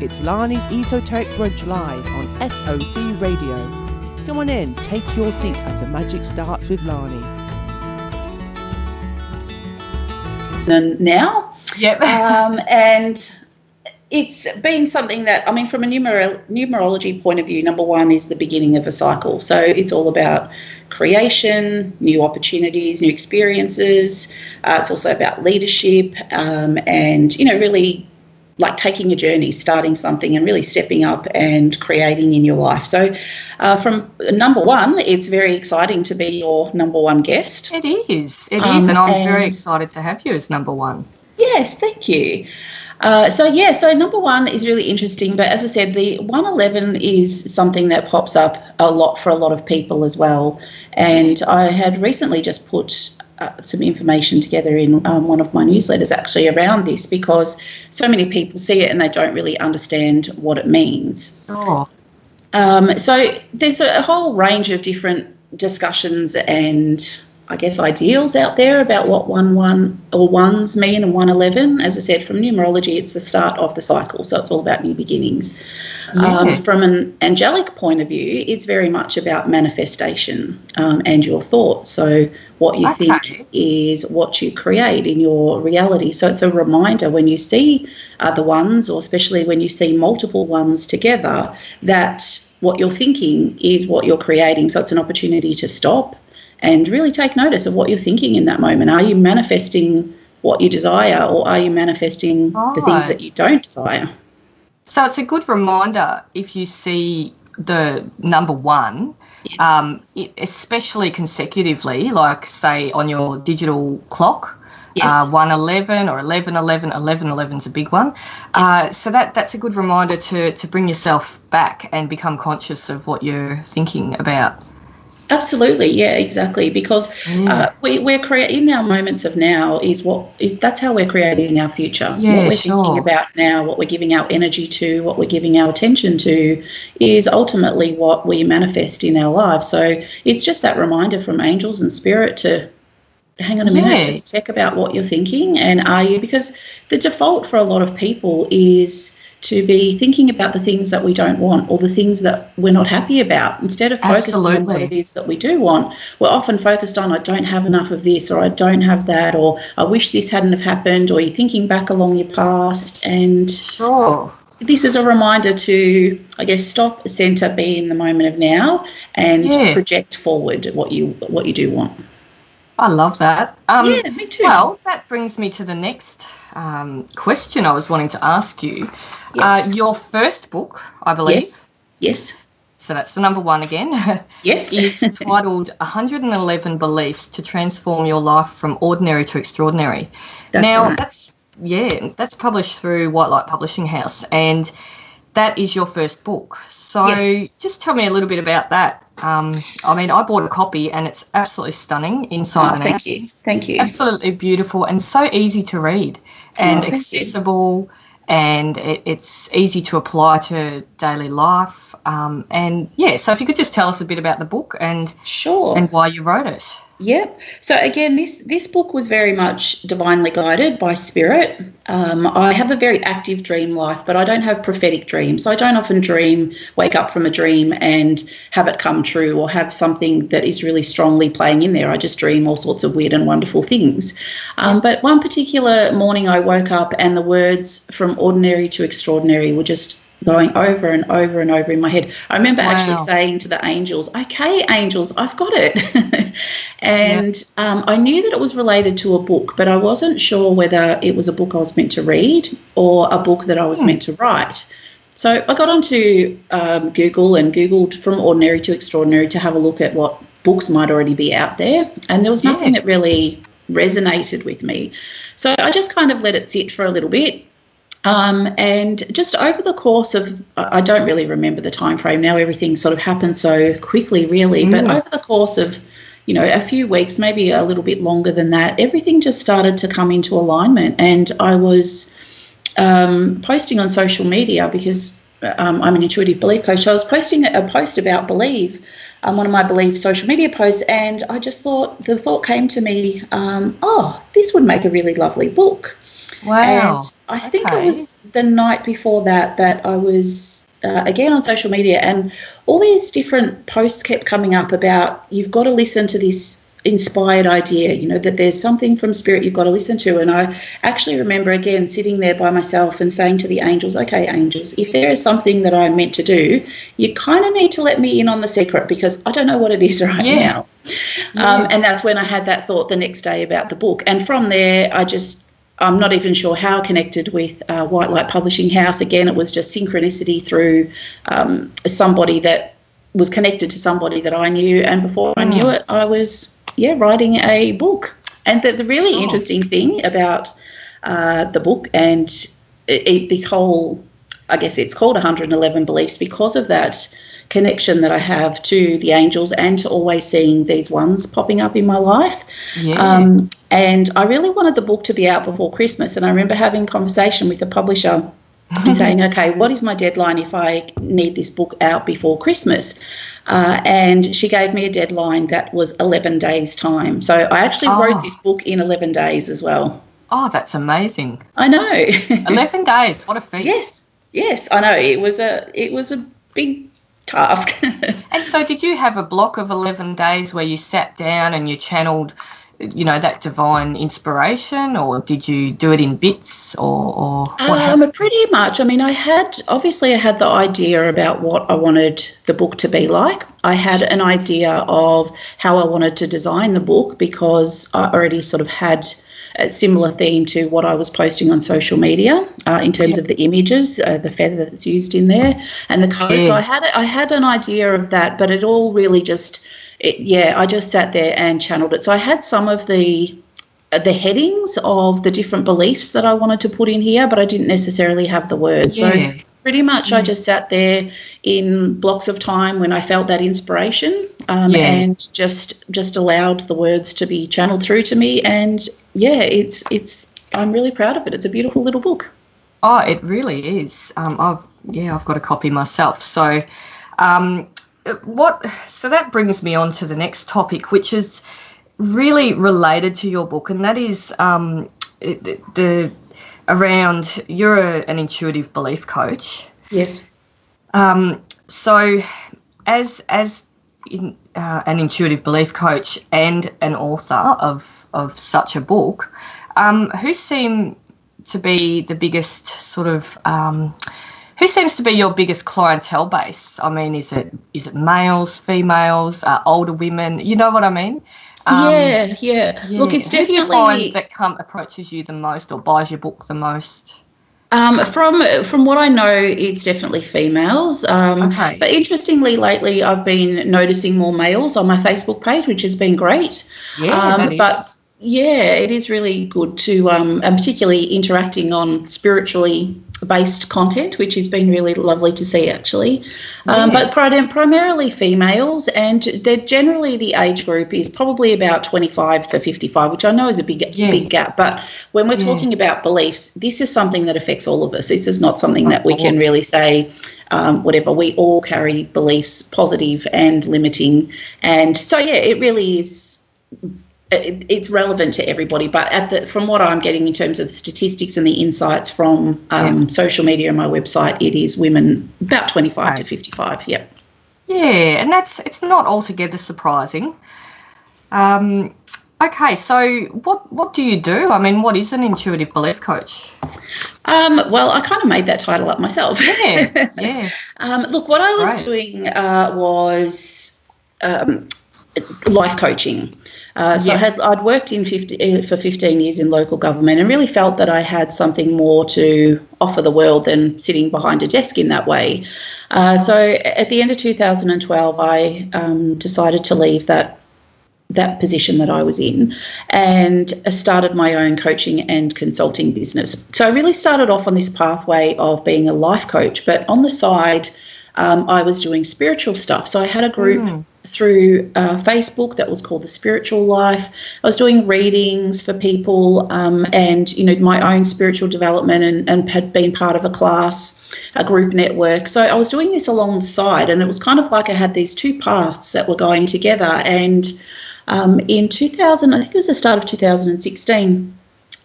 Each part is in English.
It's Lani's Esoteric Brunch live on SOC Radio. Come on in, take your seat as the magic starts with Lani. And now, yep. And it's been something that, I mean, from a numerology point of view, number one is the beginning of a cycle. So it's all about creation, new opportunities, new experiences. It's also about leadership and, you know, really like taking a journey, starting something and really stepping up and creating in your life. So from number one, it's very exciting to be your number one guest. It is. And I'm very excited to have you as number one. Yes, thank you. So number one is really interesting, but as I said, the 111 is something that pops up a lot for a lot of people as well. And I had recently just put some information together in one of my newsletters actually around this, because so many people see it and they don't really understand what it means. Oh. So there's a whole range of different discussions and I guess ideals out there about what 1-1 or ones mean and 111. As I said, from numerology, it's the start of the cycle, so it's all about new beginnings. Yeah. From an angelic point of view, it's very much about manifestation and your thoughts. So what you think is what you create in your reality. So it's a reminder when you see the ones, or especially when you see multiple ones together, that what you're thinking is what you're creating. So it's an opportunity to stop and really take notice of what you're thinking in that moment. Are you manifesting what you desire, or are you manifesting the things that you don't desire? So it's a good reminder if you see the number one, yes. Especially consecutively, like say on your digital clock, yes. 111 or 1111, 1111 is a big one. Yes. So that's a good reminder to bring yourself back and become conscious of what you're thinking about. Absolutely, yeah, exactly. Because we're creating our moments of now that's how we're creating our future. Yeah, what we're thinking about now, what we're giving our energy to, what we're giving our attention to, is ultimately what we manifest in our lives. So it's just that reminder from angels and spirit to hang on a minute, just check about what you're thinking, and are you? Because the default for a lot of people is to be thinking about the things that we don't want, or the things that we're not happy about. Instead of focusing on what it is that we do want, we're often focused on, I don't have enough of this, or I don't have that, or I wish this hadn't have happened, or you're thinking back along your past. And this is a reminder to, I guess, stop, center, be in the moment of now, and project forward what you do want. I love that. Yeah, me too. Well, that brings me to the next question I was wanting to ask you. Yes. Your first book, I believe. Yes. So that's the number one again. Yes. Is titled 111 Beliefs to Transform Your Life from Ordinary to Extraordinary. That's right. That's published through White Light Publishing House, and that is your first book. So just tell me a little bit about that. I mean, I bought a copy and it's absolutely stunning inside and out. Thank you. Absolutely beautiful and so easy to read and accessible. And it's easy to apply to daily life. So if you could just tell us a bit about the book and why you wrote it. Yep. So again, this book was very much divinely guided by spirit. I have a very active dream life, but I don't have prophetic dreams. So I don't often wake up from a dream and have it come true, or have something that is really strongly playing in there. I just dream all sorts of weird and wonderful things. But one particular morning I woke up and the words from ordinary to extraordinary were just going over and over and over in my head. I remember actually saying to the angels, okay, angels, I've got it. And I knew that it was related to a book, but I wasn't sure whether it was a book I was meant to read or a book that I was meant to write. So I got onto Google and Googled from ordinary to extraordinary to have a look at what books might already be out there. And there was nothing that really resonated with me. So I just kind of let it sit for a little bit. And just over the course of, I don't really remember the time frame now, everything sort of happened so quickly really, but over the course of, a few weeks, maybe a little bit longer than that, everything just started to come into alignment. And I was posting on social media because I'm an intuitive belief coach. So I was posting a post about believe, one of my belief social media posts, and I just thought, the thought came to me, this would make a really lovely book. Wow. And I think it was the night before that I was, again, on social media, and all these different posts kept coming up about, you've got to listen to this inspired idea, that there's something from spirit you've got to listen to. And I actually remember, again, sitting there by myself and saying to the angels, okay, angels, if there is something that I'm meant to do, you kind of need to let me in on the secret, because I don't know what it is right now. And that's when I had that thought the next day about the book. And from there, I'm not even sure how connected with White Light Publishing House. Again, it was just synchronicity through somebody that was connected to somebody that I knew. And before I knew it, I was writing a book. And the really interesting thing about the book, and the whole, I guess it's called 111 Beliefs, because of that connection that I have to the angels and to always seeing these ones popping up in my life. And I really wanted the book to be out before Christmas. And I remember having a conversation with the publisher and saying, okay, what is my deadline if I need this book out before Christmas? And she gave me a deadline that was 11 days' time. So I actually wrote this book in 11 days as well. Oh, that's amazing. I know. 11 days, what a feat. Yes, I know. It was a big task. And so did you have a block of 11 days where you sat down and you channeled, that divine inspiration, or did you do it in bits, or what happened? Pretty much. I mean, I had the idea about what I wanted the book to be like. I had an idea of how I wanted to design the book, because I already sort of had a similar theme to what I was posting on social media in terms of the images, the feather that's used in there, and the colour. So I had an idea of that, but it all really just... I just sat there and channeled it. So I had some of the headings of the different beliefs that I wanted to put in here, but I didn't necessarily have the words. So pretty much I just sat there in blocks of time when I felt that inspiration, and just allowed the words to be channeled through to me. And I'm really proud of it. It's a beautiful little book. Oh, it really is. I've got a copy myself. So so that brings me on to the next topic, which is really related to your book, and that is you're an intuitive belief coach. Yes. So as an intuitive belief coach and an author of such a book, who seem to be the biggest sort of who seems to be your biggest clientele base? I mean, is it males, females, older women? You know what I mean? Look, it's definitely... Who do you find that approaches you the most or buys your book the most? From what I know, it's definitely females. But interestingly, lately I've been noticing more males on my Facebook page, which has been great. It is really good to, and particularly interacting on spiritually based content, which has been really lovely to see, actually. But primarily females, and they're generally, the age group is probably about 25 to 55, which I know is a big gap. But when we're talking about beliefs, this is something that affects all of us. This is not something that we can really say, whatever. We all carry beliefs, positive and limiting. And so, it really is... It's relevant to everybody, but from what I'm getting in terms of the statistics and the insights from social media and my website, it is women about 25 to 55. Yep. Yeah, and it's not altogether surprising. Okay, so what do you do? I mean, what is an intuitive belief coach? Well, I kind of made that title up myself. Yeah. Look, what I was doing was life coaching. I'd worked for 15 years in local government, and really felt that I had something more to offer the world than sitting behind a desk in that way. So at the end of 2012, I decided to leave that position that I was in, and started my own coaching and consulting business. So I really started off on this pathway of being a life coach, but on the side, I was doing spiritual stuff. So I had a group through Facebook that was called The Spiritual Life. I was doing readings for people, and my own spiritual development, and had been part of a group network. So I was doing this alongside, and it was kind of like I had these two paths that were going together. And in 2000, I think it was the start of 2016,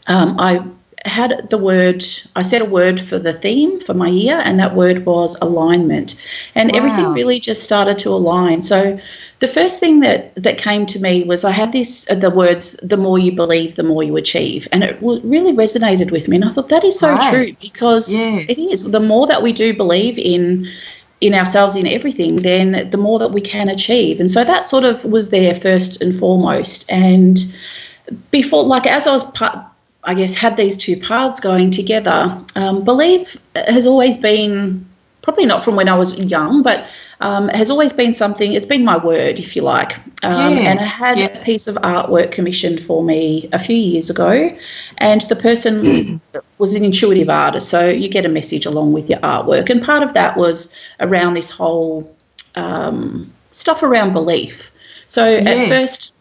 I I said a word for the theme for my year, and that word was alignment. And everything really just started to align. So the first thing that came to me was I had the words, the more you believe, the more you achieve. And it really resonated with me. And I thought that is so true, because it is. The more that we do believe in ourselves, in everything, then the more that we can achieve. And so that sort of was there first and foremost. And before, like, as I was, I guess, had these two paths going together, believe has always been, probably not from when I was young, but has always been something, it's been my word, if you like. And I had a piece of artwork commissioned for me a few years ago, and the person was an intuitive artist, so you get a message along with your artwork. And part of that was around this whole stuff around belief. So at first,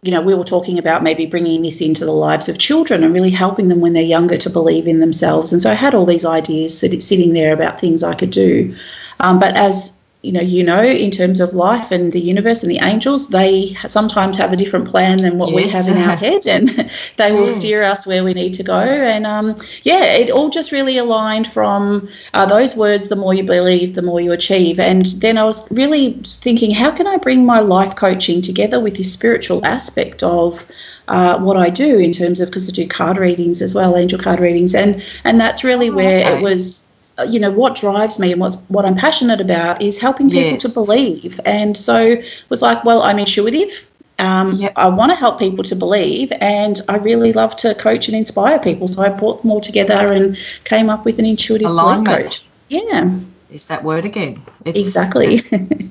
you know, we were talking about maybe bringing this into the lives of children and really helping them when they're younger to believe in themselves. And so I had all these ideas sitting there about things I could do. But as you know, in terms of life and the universe and the angels, they sometimes have a different plan than what we have in our head, and they will steer us where we need to go. And, it all just really aligned from those words, the more you believe, the more you achieve. And then I was really thinking, how can I bring my life coaching together with this spiritual aspect of what I do, in terms of, because I do card readings as well, angel card readings. And that's really where it was, what drives me and what I'm passionate about is helping people to believe. And so it was like, well, I'm intuitive. I want to help people to believe, and I really love to coach and inspire people. So I brought them all together and came up with an intuitive belief coach. Yeah. Is that word again? Exactly.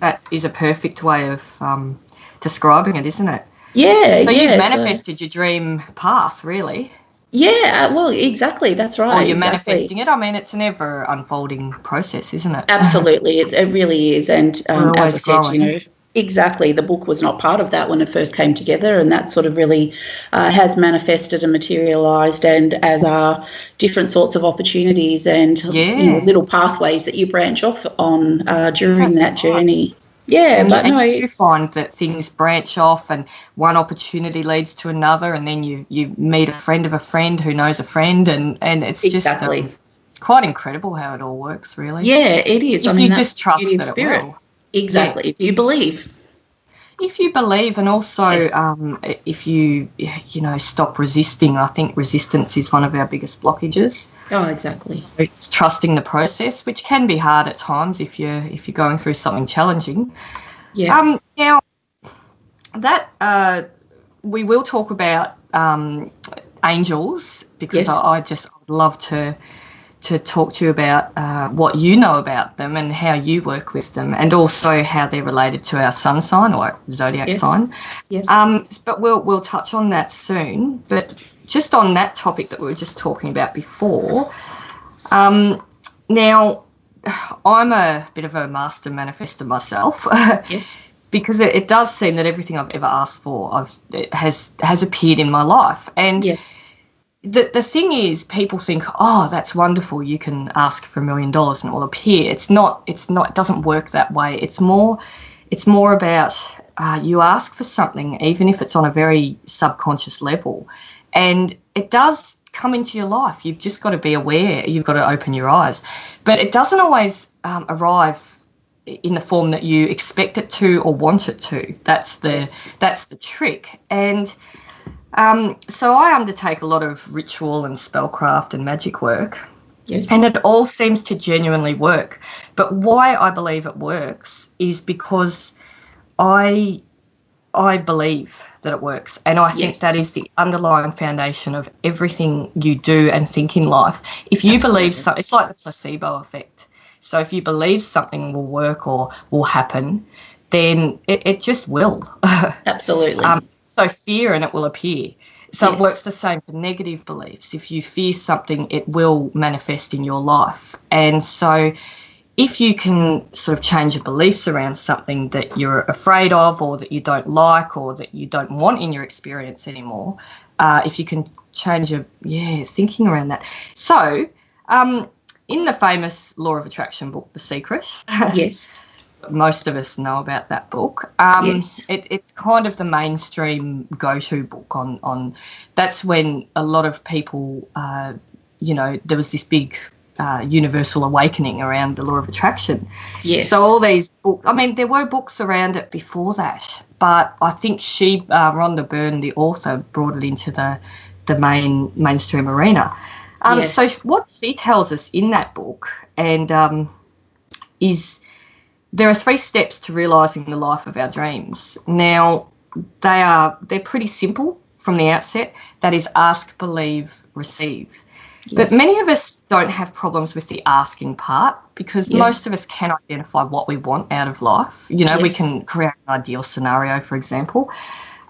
That is a perfect way of describing it, isn't it? Yeah. So you've manifested your dream path, really. Yeah, well, exactly. That's right. Or you're manifesting it. I mean, it's an ever unfolding process, isn't it? Absolutely. It really is. And as I said, growing. Exactly. The book was not part of that when it first came together, and that sort of really has manifested and materialised, and as are different sorts of opportunities and little pathways that you branch off on during that journey. Yeah, but and you do find that things branch off, and one opportunity leads to another, and then you meet a friend of a friend who knows a friend, and it's just it's quite incredible how it all works, really. Yeah, it is. If you just trust that it will. Exactly. If you believe. If you believe, and also if you stop resisting. I think resistance is one of our biggest blockages. Oh, exactly. So it's trusting the process, which can be hard at times if you're going through something challenging. Yeah. Now that we will talk about angels, because I just would love to talk to you about what you know about them and how you work with them, and also how they're related to our sun sign or zodiac sign. Yes. But we'll touch on that soon. But just on that topic that we were just talking about before, now I'm a bit of a master manifestor myself. Yes. Because it does seem that everything I've ever asked for has appeared in my life. And the thing is, people think, oh, that's wonderful, you can ask for $1 million and it will appear. It doesn't work that way. It's more about you ask for something, even if it's on a very subconscious level, and it does come into your life. You've just got to be aware. You've got to open your eyes. But it doesn't always arrive in the form that you expect it to or want it to. That's the trick. And so I undertake a lot of ritual and spellcraft and magic work. Yes. And it all seems to genuinely work. But why I believe it works is because I believe that it works. And I think that is the underlying foundation of everything you do and think in life. If you believe something, it's like the placebo effect. So if you believe something will work or will happen, then it just will. Absolutely. So fear and it will appear. So it works the same for negative beliefs. If you fear something, it will manifest in your life. And so if you can sort of change your beliefs around something that you're afraid of, or that you don't like, or that you don't want in your experience anymore, if you can change your thinking around that. So in the famous Law of Attraction book, The Secret, most of us know about that book. Yes. It's kind of the mainstream go-to book on that's when a lot of people, there was this big universal awakening around the law of attraction. Yes. So all these books, I mean, there were books around it before that, but I think Rhonda Byrne, the author, brought it into the mainstream arena. Yes. So what she tells us in that book is there are 3 steps to realising the life of our dreams. Now, they're pretty simple from the outset. That is ask, believe, receive. Yes. But many of us don't have problems with the asking part because most of us can identify what we want out of life. We can create an ideal scenario, for example.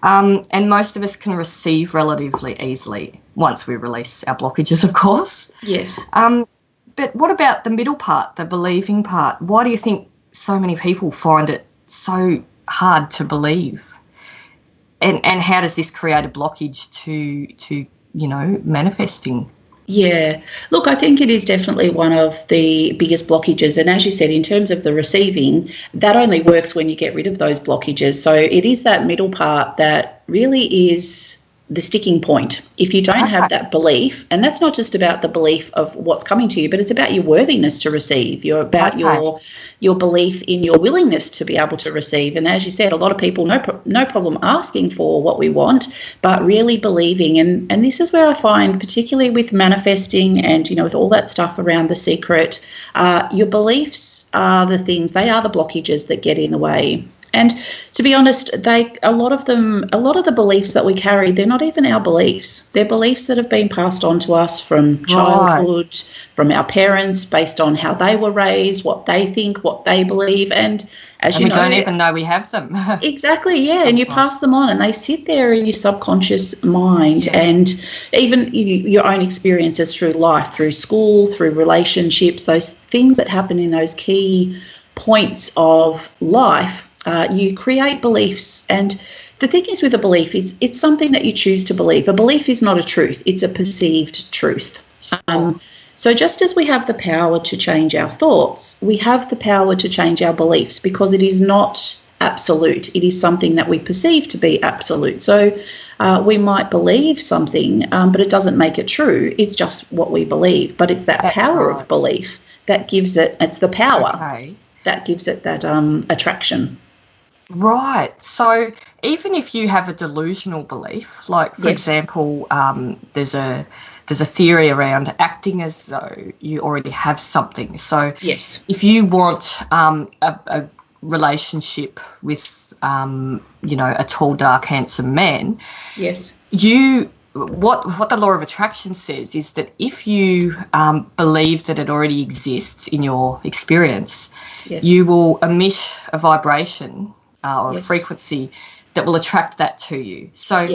And most of us can receive relatively easily once we release our blockages, of course. Yes. But what about the middle part, the believing part? Why do you think so many people find it so hard to believe? And how does this create a blockage to manifesting? Yeah. Look, I think it is definitely one of the biggest blockages. And as you said, in terms of the receiving, that only works when you get rid of those blockages. So it is that middle part that really is the sticking point. If you don't have that belief, and that's not just about the belief of what's coming to you, but it's about your worthiness to receive. You're about your belief in your willingness to be able to receive. And as you said, a lot of people no problem asking for what we want, but really believing. And this is where I find, particularly with manifesting and with all that stuff around The Secret, your beliefs are the things. They are the blockages that get in the way. And to be honest, a lot of the beliefs that we carry, they're not even our beliefs. They're beliefs that have been passed on to us from childhood, from our parents, based on how they were raised, what they think, what they believe. And as you know, we don't even know we have them. Exactly, yeah. And you pass them on and they sit there in your subconscious mind. Yeah. And even your own experiences through life, through school, through relationships, those things that happen in those key points of life. You create beliefs, and the thing is with a belief, it's something that you choose to believe. A belief is not a truth, it's a perceived truth. So just as we have the power to change our thoughts, we have the power to change our beliefs, because it is not absolute. It is something that we perceive to be absolute. So we might believe something, but it doesn't make it true. It's just what we believe, but it's that power of belief that gives it's the power that gives it that attraction. Right. So even if you have a delusional belief, like, for example, there's a theory around acting as though you already have something. So if you want a relationship with, a tall, dark, handsome man, what the law of attraction says is that if you believe that it already exists in your experience, you will emit a vibration or a frequency that will attract that to you. So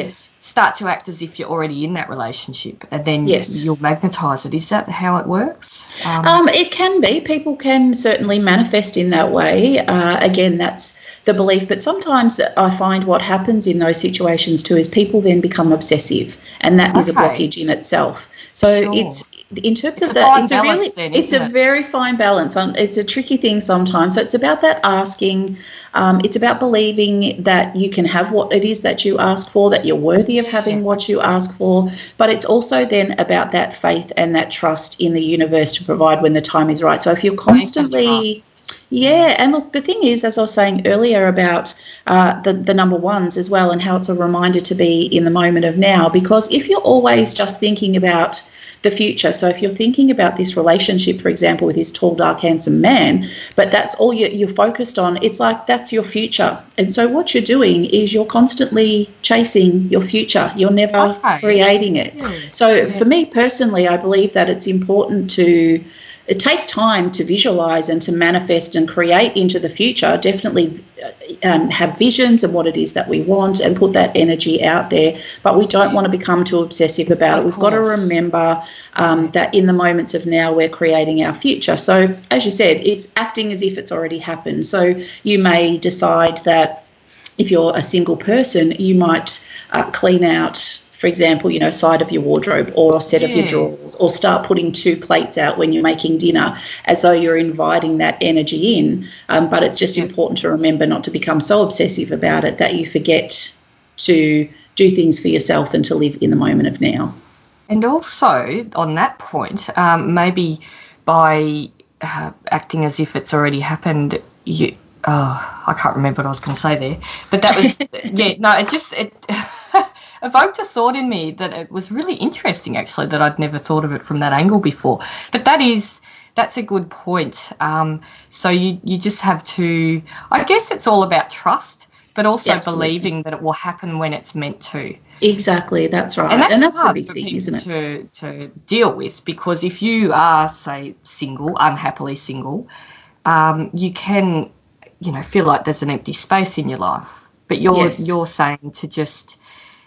start to act as if you're already in that relationship, and then you'll magnetise it. Is that how it works? It can be. People can certainly manifest in that way. Again, that's the belief. But sometimes I find what happens in those situations too is people then become obsessive, and that is a blockage in itself. So it's in terms of that, it's a very fine balance. It's a tricky thing sometimes. So it's about that asking. It's about believing that you can have what it is that you ask for, that you're worthy of having what you ask for. But it's also then about that faith and that trust in the universe to provide when the time is right. So if you're constantly... and look, the thing is, as I was saying earlier about the number ones as well, and how it's a reminder to be in the moment of now, because if you're always just thinking about the future, so if you're thinking about this relationship, for example, with this tall, dark, handsome man, but that's all you're focused on, it's like that's your future. And so what you're doing is you're constantly chasing your future. You're never creating it. So for me personally, I believe that it's important to take time to visualize and to manifest and create into the future. Definitely have visions of what it is that we want and put that energy out there. But we don't want to become too obsessive about it. We've got to remember that in the moments of now, we're creating our future. So as you said, it's acting as if it's already happened. So you may decide that if you're a single person, you might clean out for example, side of your wardrobe or a set of your drawers, or start putting 2 plates out when you're making dinner, as though you're inviting that energy in. But it's just important to remember not to become so obsessive about it that you forget to do things for yourself and to live in the moment of now. And also on that point, maybe by acting as if it's already happened, I can't remember what I was going to say there, but that was, it evoked a thought in me that it was really interesting, actually, that I'd never thought of it from that angle before. But that's a good point. So you just have to, I guess it's all about trust, but also believing that it will happen when it's meant to. Exactly, that's right. And that's the big for thing, people isn't it? to deal with, because if you are, say, single, unhappily single, you can, feel like there's an empty space in your life. But you're saying to just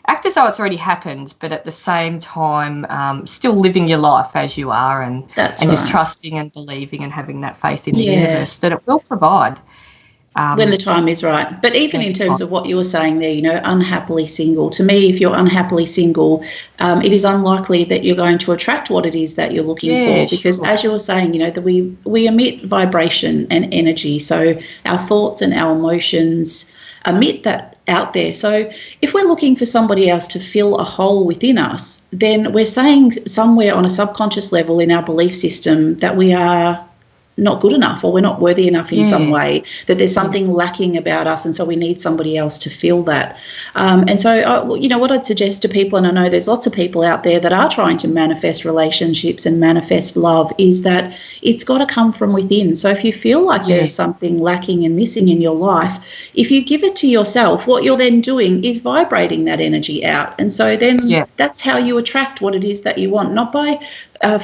act as though it's already happened, but at the same time still living your life as you are, and just trusting and believing and having that faith in the universe that it will provide. When the time is right. But even in terms of what you were saying there, unhappily single, to me, if you're unhappily single, it is unlikely that you're going to attract what it is that you're looking for, because as you were saying, that we emit vibration and energy. So our thoughts and our emotions emit that out there. So if we're looking for somebody else to fill a hole within us, then we're saying somewhere on a subconscious level in our belief system that we are not good enough, or we're not worthy enough in some way, that there's something lacking about us, and so we need somebody else to fill that. And so, what I'd suggest to people, and I know there's lots of people out there that are trying to manifest relationships and manifest love, is that it's got to come from within. So if you feel like there's something lacking and missing in your life, if you give it to yourself, what you're then doing is vibrating that energy out. And so then that's how you attract what it is that you want, not by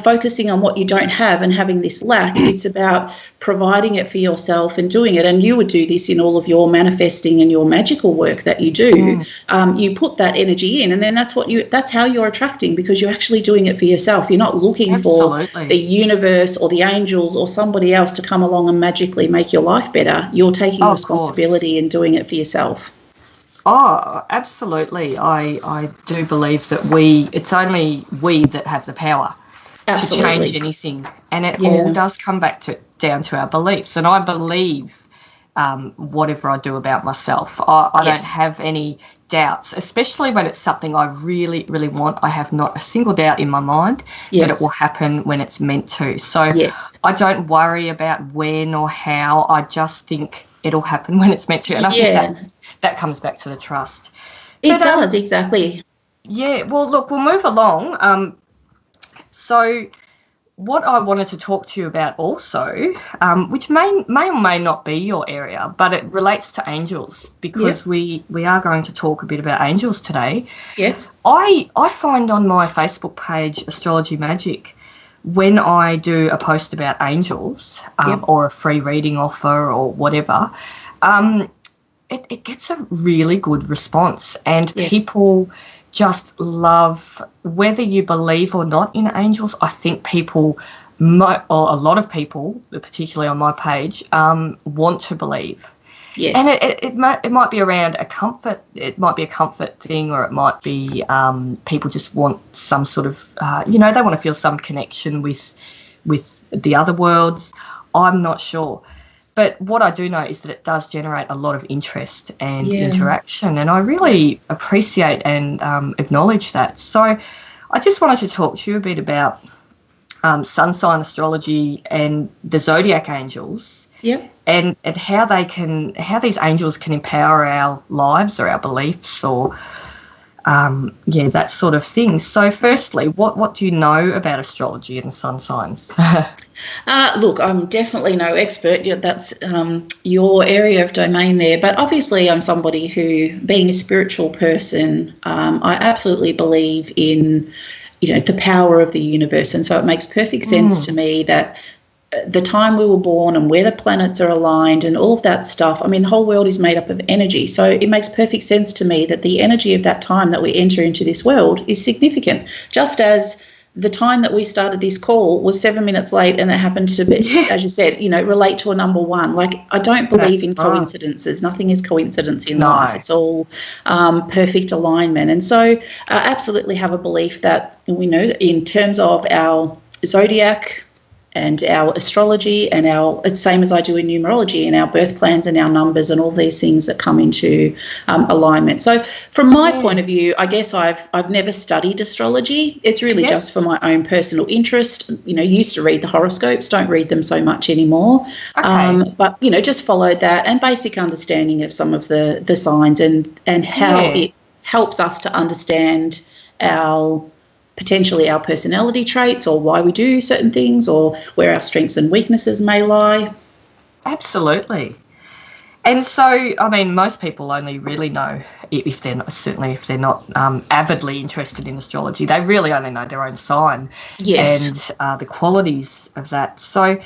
focusing on what you don't have and having this lack. It's about providing it for yourself and doing it. And you would do this in all of your manifesting and your magical work that you do. You put that energy in, and then that's how you're attracting, because you're actually doing it for yourself. You're not looking for the universe or the angels or somebody else to come along and magically make your life better. You're taking responsibility and doing it for yourself. Oh, absolutely. I do believe that it's only we that have the power to change anything, and it all does come down to our beliefs. And I believe whatever I do about myself, I don't have any doubts, especially when it's something I really, really want. I have not a single doubt in my mind that it will happen when it's meant to. So I don't worry about when or how. I just think it'll happen when it's meant to. And I think that comes back to the trust. It does, exactly. Yeah, well, look, we'll move along. So what I wanted to talk to you about also, which may or may not be your area, but it relates to angels, because we are going to talk a bit about angels today. Yes. I find on my Facebook page, Astrology Magic, when I do a post about angels or a free reading offer or whatever, it gets a really good response, and people just love, whether you believe or not in angels. I think people, or a lot of people, particularly on my page, want to believe. Yes. And it might be around a comfort. It might be a comfort thing, or it might be people just want some sort of, they want to feel some connection with the other worlds. I'm not sure. But what I do know is that it does generate a lot of interest and interaction, and I really appreciate and acknowledge that. So I just wanted to talk to you a bit about sun sign astrology and the zodiac angels, and how these angels can empower our lives or our beliefs, or that sort of thing. So firstly, what do you know about astrology and sun signs? Look, I'm definitely no expert. That's your area of domain there. But obviously I'm somebody who, being a spiritual person, I absolutely believe in, the power of the universe. And so it makes perfect sense to me that the time we were born and where the planets are aligned and all of that stuff, I mean, the whole world is made up of energy. So it makes perfect sense to me that the energy of that time that we enter into this world is significant, just as the time that we started this call was 7 minutes late, and it happened to be, as you said, relate to a number one. Like, I don't believe in coincidences. Nothing is coincidence in life. It's all perfect alignment. And so absolutely have a belief that we know in terms of our zodiac and our astrology and it's same as I do in numerology, and our birth plans and our numbers and all these things that come into alignment. So from my point of view, I guess I've never studied astrology. It's really just for my own personal interest. Used to read the horoscopes, don't read them so much anymore. But just followed that, and basic understanding of some of the signs and how it helps us to understand potentially our personality traits, or why we do certain things, or where our strengths and weaknesses may lie. Absolutely. And so, I mean, most people only really know, if they're not avidly interested in astrology, they really only know their own sign and the qualities of that. So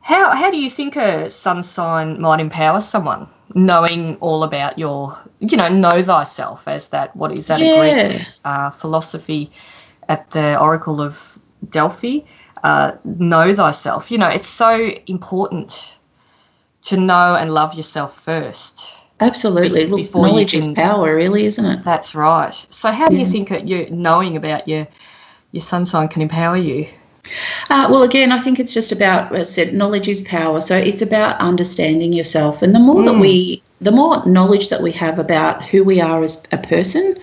how do you think a sun sign might empower someone, knowing all about your, know thyself, as that, what is that, a Greek philosophy at the Oracle of Delphi? Know thyself. It's so important to know and love yourself first. Absolutely. Look, knowledge is power, really, isn't it? That's right. So how do you think that you knowing about your sun sign can empower you? Well, again, I think it's just about, as I said, knowledge is power. So it's about understanding yourself. And the more the more knowledge that we have about who we are as a person,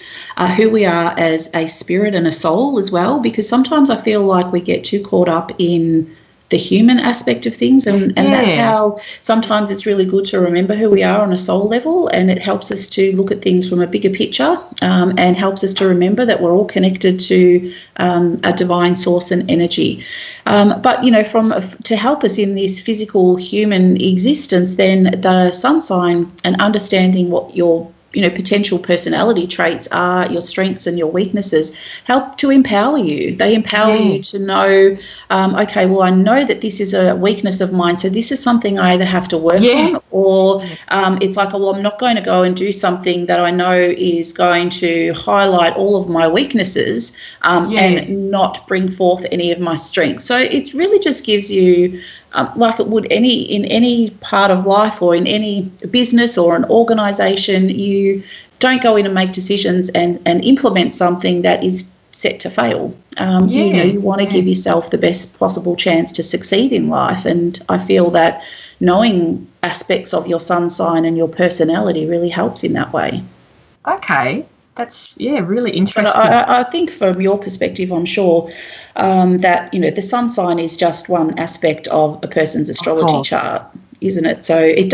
who we are as a spirit and a soul as well, because sometimes I feel like we get too caught up in the human aspect of things, and that's how sometimes it's really good to remember who we are on a soul level, and it helps us to look at things from a bigger picture, and helps us to remember that we're all connected to a divine source and energy. But to help us in this physical human existence, then the sun sign and understanding what your potential personality traits are, your strengths and your weaknesses, help to empower you. They empower you to know, okay, well, I know that this is a weakness of mine, so this is something I either have to work on, or it's like, well, I'm not going to go and do something that I know is going to highlight all of my weaknesses and not bring forth any of my strengths. So it really just gives you, like it would in any part of life or in any business or an organisation, you don't go in and make decisions and implement something that is set to fail. You want to give yourself the best possible chance to succeed in life. And I feel that knowing aspects of your sun sign and your personality really helps in that way. Okay. That's, really interesting. But I think from your perspective, I'm sure that, the sun sign is just one aspect of a person's astrology chart, isn't it? So it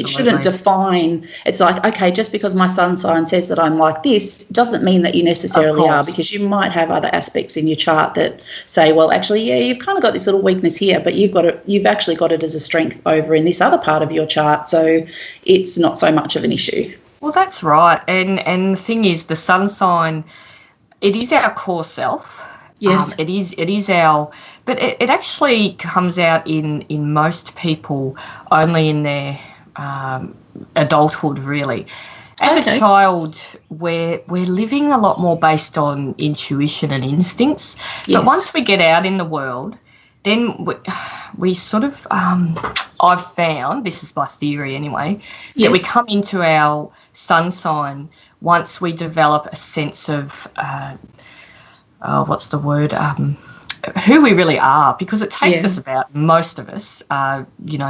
shouldn't define, it's like, okay, just because my sun sign says that I'm like this, doesn't mean that you necessarily are, because you might have other aspects in your chart that say, well, actually, you've kind of got this little weakness here, but you've actually got it as a strength over in this other part of your chart. So it's not so much of an issue. Well, that's right. And the thing is, the sun sign, it is our core self. Yes. It is our, but it actually comes out in most people only in their adulthood, really. As a child, we're living a lot more based on intuition and instincts. Yes. But once we get out in the world, then we sort of, I've found, this is my theory anyway, that we come into our sun sign once we develop a sense of, who we really are, because it takes us about, most of us,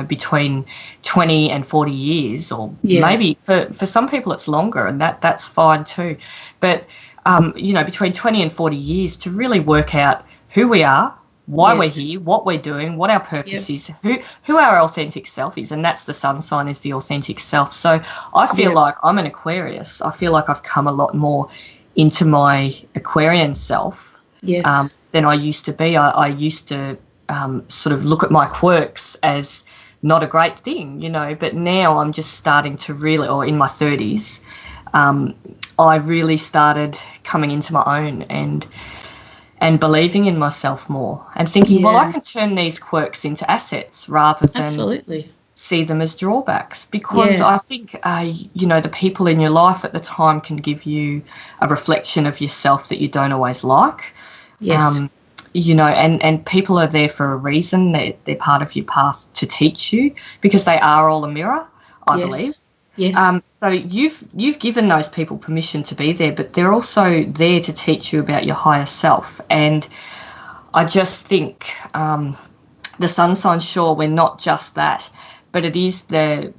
between 20 and 40 years, or maybe for some people it's longer, and that's fine too. But, between 20 and 40 years to really work out who we are, why we're here, what we're doing, what our purpose is, who our authentic self is, and that's the sun sign, is the authentic self. So I feel like I'm an Aquarius. I feel like I've come a lot more into my Aquarian self than I used to be. I used to sort of look at my quirks as not a great thing, but now I'm just starting to really, or in my 30s, I really started coming into my own and believing in myself more and thinking, well, I can turn these quirks into assets rather than see them as drawbacks, because I think, the people in your life at the time can give you a reflection of yourself that you don't always like. Yes. and people are there for a reason. They're part of your path to teach you, because they are all a mirror, I believe. Yes. So you've given those people permission to be there, but they're also there to teach you about your higher self. And I just think the sun sign, sure, we're not just that, but it is the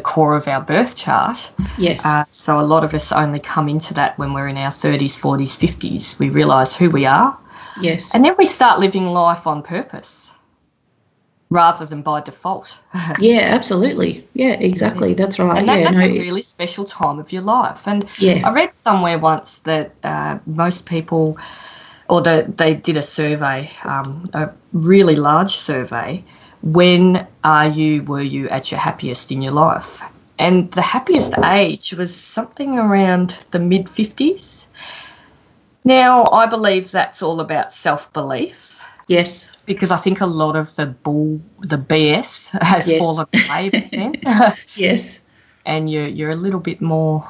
core of our birth chart. Yes. So a lot of us only come into that when we're in our 30s, 40s, 50s. We realise who we are. Yes. And then we start living life on purpose rather than by default. Yeah, absolutely. Yeah, exactly. That's right. And that's a really special time of your life. And I read somewhere once that most people, or they did a survey, a really large survey, when were you at your happiest in your life? And the happiest age was something around the mid-50s. Now, I believe that's all about self-belief. Yes. Because I think a lot of the BS has fallen away back then. Yes. And you're a little bit more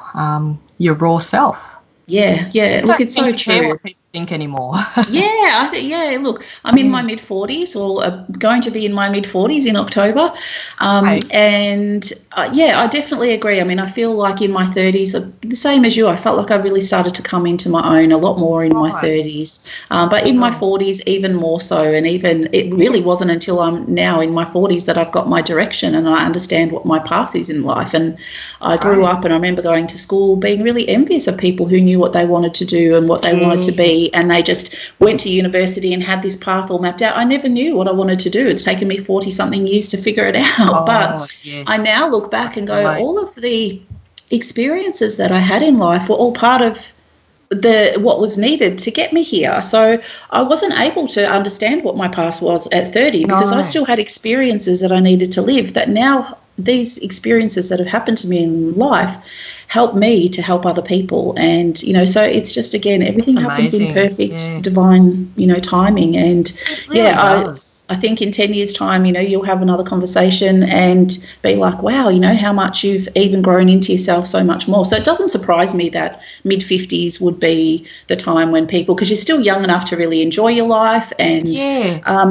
your raw self. Yeah. Look, it's so true. What people think anymore. Look, I'm in my mid-40s, or going to be in my mid-40s in October. And I definitely agree. I mean, I feel like in my 30s, the same as you, I felt like I really started to come into my own a lot more in my 30s. But in my 40s, even more so. And even it really wasn't until I'm now in my 40s that I've got my direction and I understand what my path is in life. And I grew up, and I remember going to school being really envious of people who knew what they wanted to do and what they wanted to be, and they just went to university and had this path all mapped out. I never knew what I wanted to do. It's taken me 40-something years to figure it out. But I now look back and go, all of the experiences that I had in life were all part of what was needed to get me here. So I wasn't able to understand what my past was at 30 because I still had experiences that I needed to live, that now these experiences that have happened to me in life help me to help other people. And, so it's just, again, everything happens in perfect divine, timing. And it really does. I think in 10 years' time, you'll have another conversation and be like, wow, how much you've even grown into yourself so much more. So it doesn't surprise me that mid-50s would be the time when people, because you're still young enough to really enjoy your life. And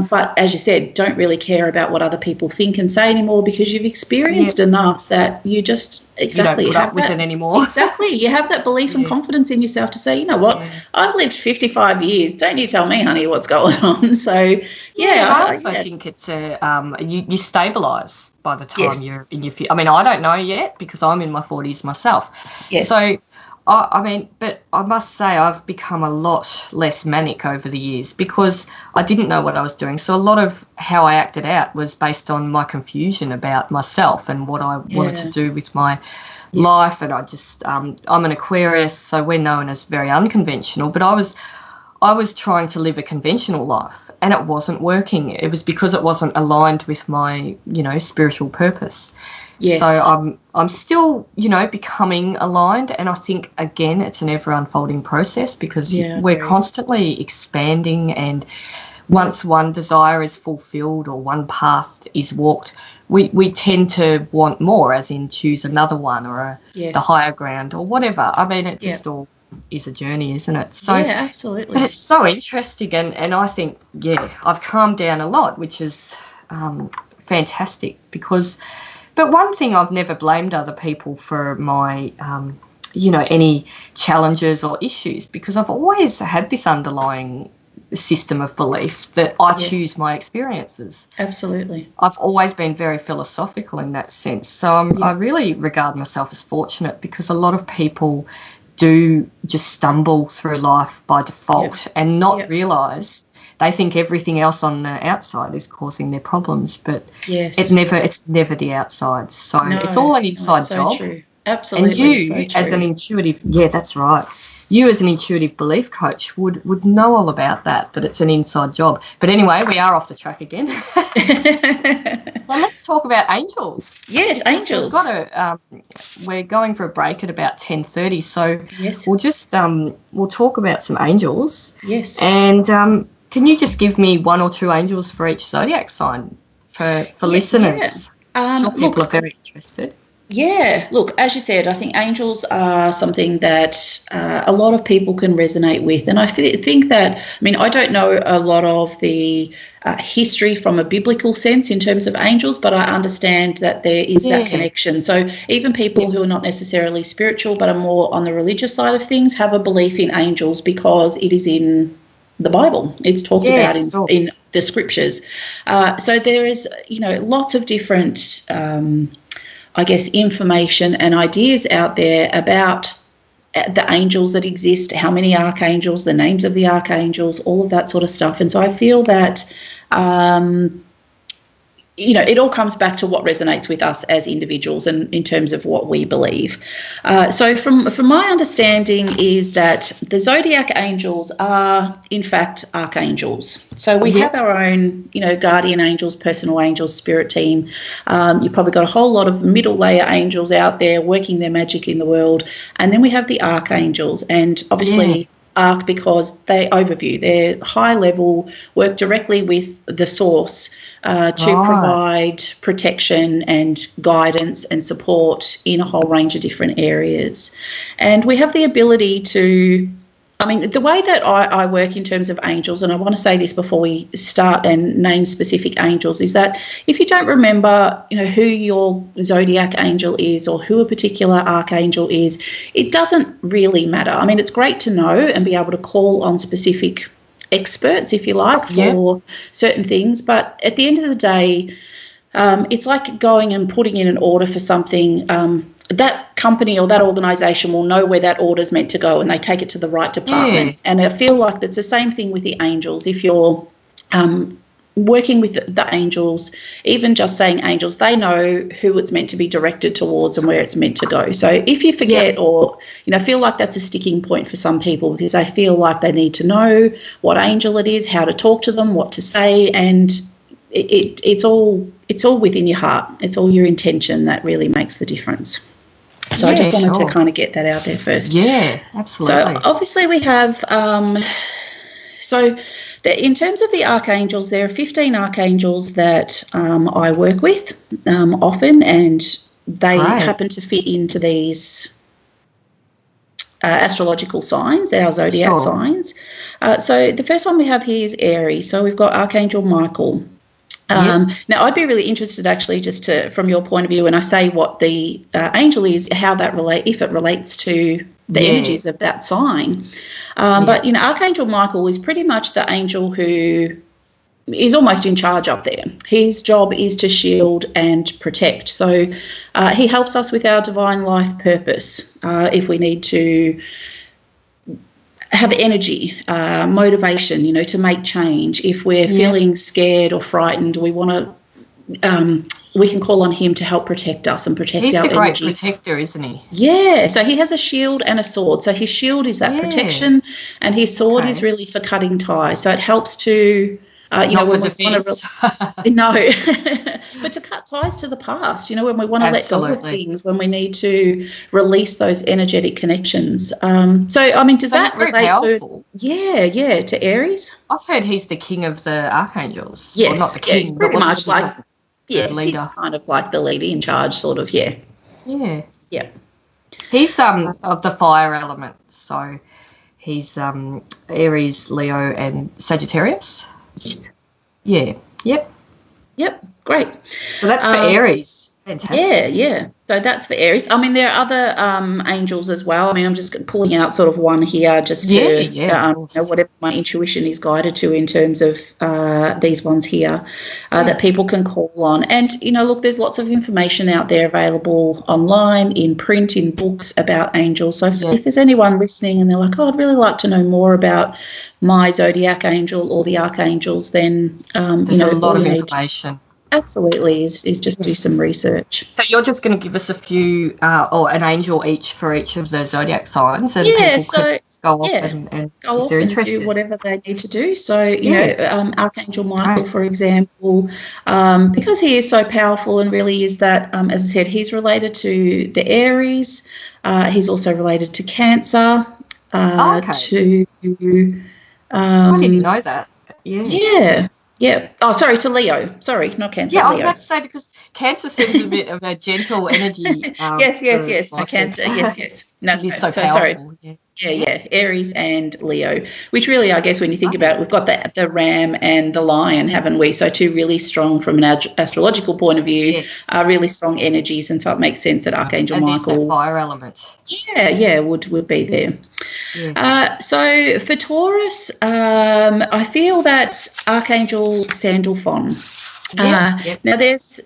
but as you said, don't really care about what other people think and say anymore, because you've experienced enough that you just you don't put up with it anymore. Exactly. You have that belief and confidence in yourself to say, you know what, I've lived 55 years. Don't you tell me, honey, what's going on. So, I also think it's you stabilise by the time you're in your. I mean, I don't know yet because I'm in my 40s myself. Yes. So, but I must say I've become a lot less manic over the years because I didn't know what I was doing. So a lot of how I acted out was based on my confusion about myself and what I wanted to do with my life. And I just, I'm an Aquarius, so we're known as very unconventional, but I was trying to live a conventional life and it wasn't working. It was because it wasn't aligned with my, spiritual purpose. Yes. So I'm still, becoming aligned, and I think, again, it's an ever-unfolding process because we're constantly expanding, and once one desire is fulfilled or one path is walked, we tend to want more, as in choose another one or the higher ground or whatever. I mean, it just all is a journey, isn't it? So absolutely. But it's so interesting, and I think, I've calmed down a lot, which is fantastic because... But one thing, I've never blamed other people for my, any challenges or issues, because I've always had this underlying system of belief that I choose my experiences. Absolutely. I've always been very philosophical in that sense. So I really regard myself as fortunate because a lot of people do just stumble through life by default and not realise. They think everything else on the outside is causing their problems, but it's never the outside. So it's all an inside job. So true. Absolutely. And you, as an intuitive, that's right. You, as an intuitive belief coach, would know all about that it's an inside job. But anyway, we are off the track again. So let's talk about angels. Yes, angels. We're going for a break at about 10:30, so we'll just we'll talk about some angels. Yes. And can you just give me one or two angels for each zodiac sign for listeners? Sure, people are very interested. Yeah, look, as you said, I think angels are something that a lot of people can resonate with. And I think that, I mean, I don't know a lot of the history from a biblical sense in terms of angels, but I understand that there is that connection. So even people who are not necessarily spiritual but are more on the religious side of things have a belief in angels because it is in the Bible. It's talked about in the scriptures. So there is, lots of different I guess, information and ideas out there about the angels that exist, how many archangels, the names of the archangels, all of that sort of stuff. And so I feel that, it all comes back to what resonates with us as individuals and in terms of what we believe. So from my understanding is that the zodiac angels are, in fact, archangels. So we have our own, guardian angels, personal angels, spirit team. You've probably got a whole lot of middle layer angels out there working their magic in the world. And then we have the archangels, and obviously arc because they're high level, work directly with the source to provide protection and guidance and support in a whole range of different areas. And we have the ability to, the way that I work in terms of angels, and I want to say this before we start and name specific angels, is that if you don't remember, who your zodiac angel is or who a particular archangel is, it doesn't really matter. It's great to know and be able to call on specific experts, if you like, for certain things. But at the end of the day, it's like going and putting in an order for something. That company or that organisation will know where that order is meant to go and they take it to the right department. And I feel like that's the same thing with the angels. If you're working with the angels, even just saying angels, they know who it's meant to be directed towards and where it's meant to go. So if you forget or, feel like that's a sticking point for some people because they feel like they need to know what angel it is, how to talk to them, what to say, and it's all within your heart. It's all your intention that really makes the difference. So I just wanted to kind of get that out there first. Yeah, absolutely. So obviously we have, in terms of the archangels, there are 15 archangels that I work with often, and they happen to fit into these astrological signs, our zodiac signs. So the first one we have here is Aries. So we've got Archangel Michael. Now, I'd be really interested actually just from your point of view, when I say what the angel is, how that if it relates to the energies of that sign. But, Archangel Michael is pretty much the angel who is almost in charge up there. His job is to shield and protect. So he helps us with our divine life purpose if we need to have energy, motivation, to make change. If we're feeling scared or frightened, we want to, we can call on him to help protect us and protect our energy. He's the great protector, isn't he? Yeah. So he has a shield and a sword. So his shield is that protection, and his sword is really for cutting ties. So it helps to, not for defense. No, but to cut ties to the past, when we want to let go of things, when we need to release those energetic connections. Does that relate powerful. to Aries? I've heard he's the king of the archangels. Yes, well, not the king, he's pretty much like, the leader. He's kind of like the leader in charge, sort of, Yeah. He's of the fire element, so he's Aries, Leo, and Sagittarius. Yes. Yeah. Yep. Great. So that's for Aries. Fantastic. Yeah. So that's for Aries. There are other angels as well. I'm just pulling out sort of one here just to whatever my intuition is guided to in terms of these ones here that people can call on. And, look, there's lots of information out there available online, in print, in books about angels. So if there's anyone listening and they're like, I'd really like to know more about my zodiac angel or the archangels, then, there's a lot of information. Absolutely, is just do some research. So you're just going to give us a few or an angel each for each of the zodiac signs, and so go off and go off and do whatever they need to do. So Archangel Michael, for example, because he is so powerful and really is that, as I said, he's related to the Aries. He's also related to Cancer. I didn't know that. Yeah. Yeah. Oh, sorry, to Leo. Sorry, not Cancer. Yeah, I was Leo. about to say, because Cancer seems a bit of a gentle energy. Yes. No, Cancer. Yes. No, Because he's so sorry. powerful. Yeah. Aries and Leo, which really, I guess, when you think about it, we've got the ram and the lion, haven't we? So two really strong, from an astrological point of view, really strong energies, and so it makes sense that Archangel Michael. And there's that fire element. Yeah, would be there. Yeah. So for Taurus, I feel that Archangel Sandalphon. Now there's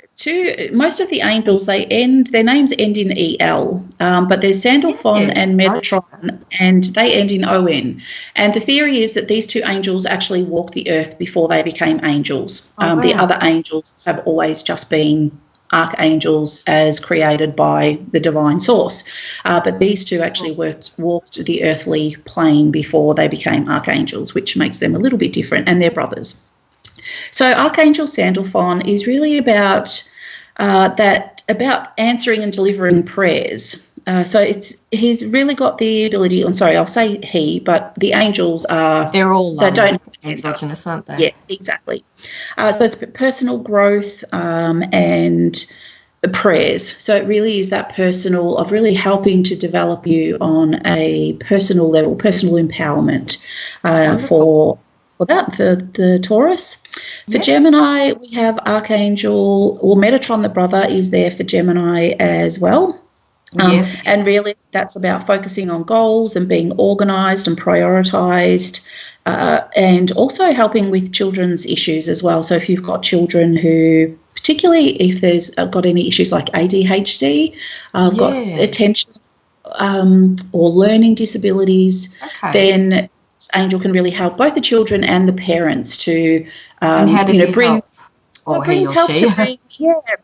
most of the angels, their names end in EL, but there's Sandalphon and Metatron, and they end in ON. And the theory is that these two angels actually walked the earth before they became angels. The other angels have always just been archangels as created by the divine source. But these two actually walked the earthly plane before they became archangels, which makes them a little bit different, and they're brothers. So Archangel Sandalphon is really about answering and delivering prayers. So he's really got the ability. I'm sorry, I'll say he, but the angels they're all androgynous, aren't they? Yeah, exactly. So it's personal growth and prayers. So it really is that personal, of really helping to develop you on a personal level, personal empowerment for the Taurus. For Gemini, we have Archangel, or Metatron, the brother, is there for Gemini as well. And really that's about focusing on goals and being organised and prioritised, and also helping with children's issues as well. So if you've got children who, particularly if there's got any issues like ADHD, got attention or learning disabilities, then this angel can really help both the children and the parents to bring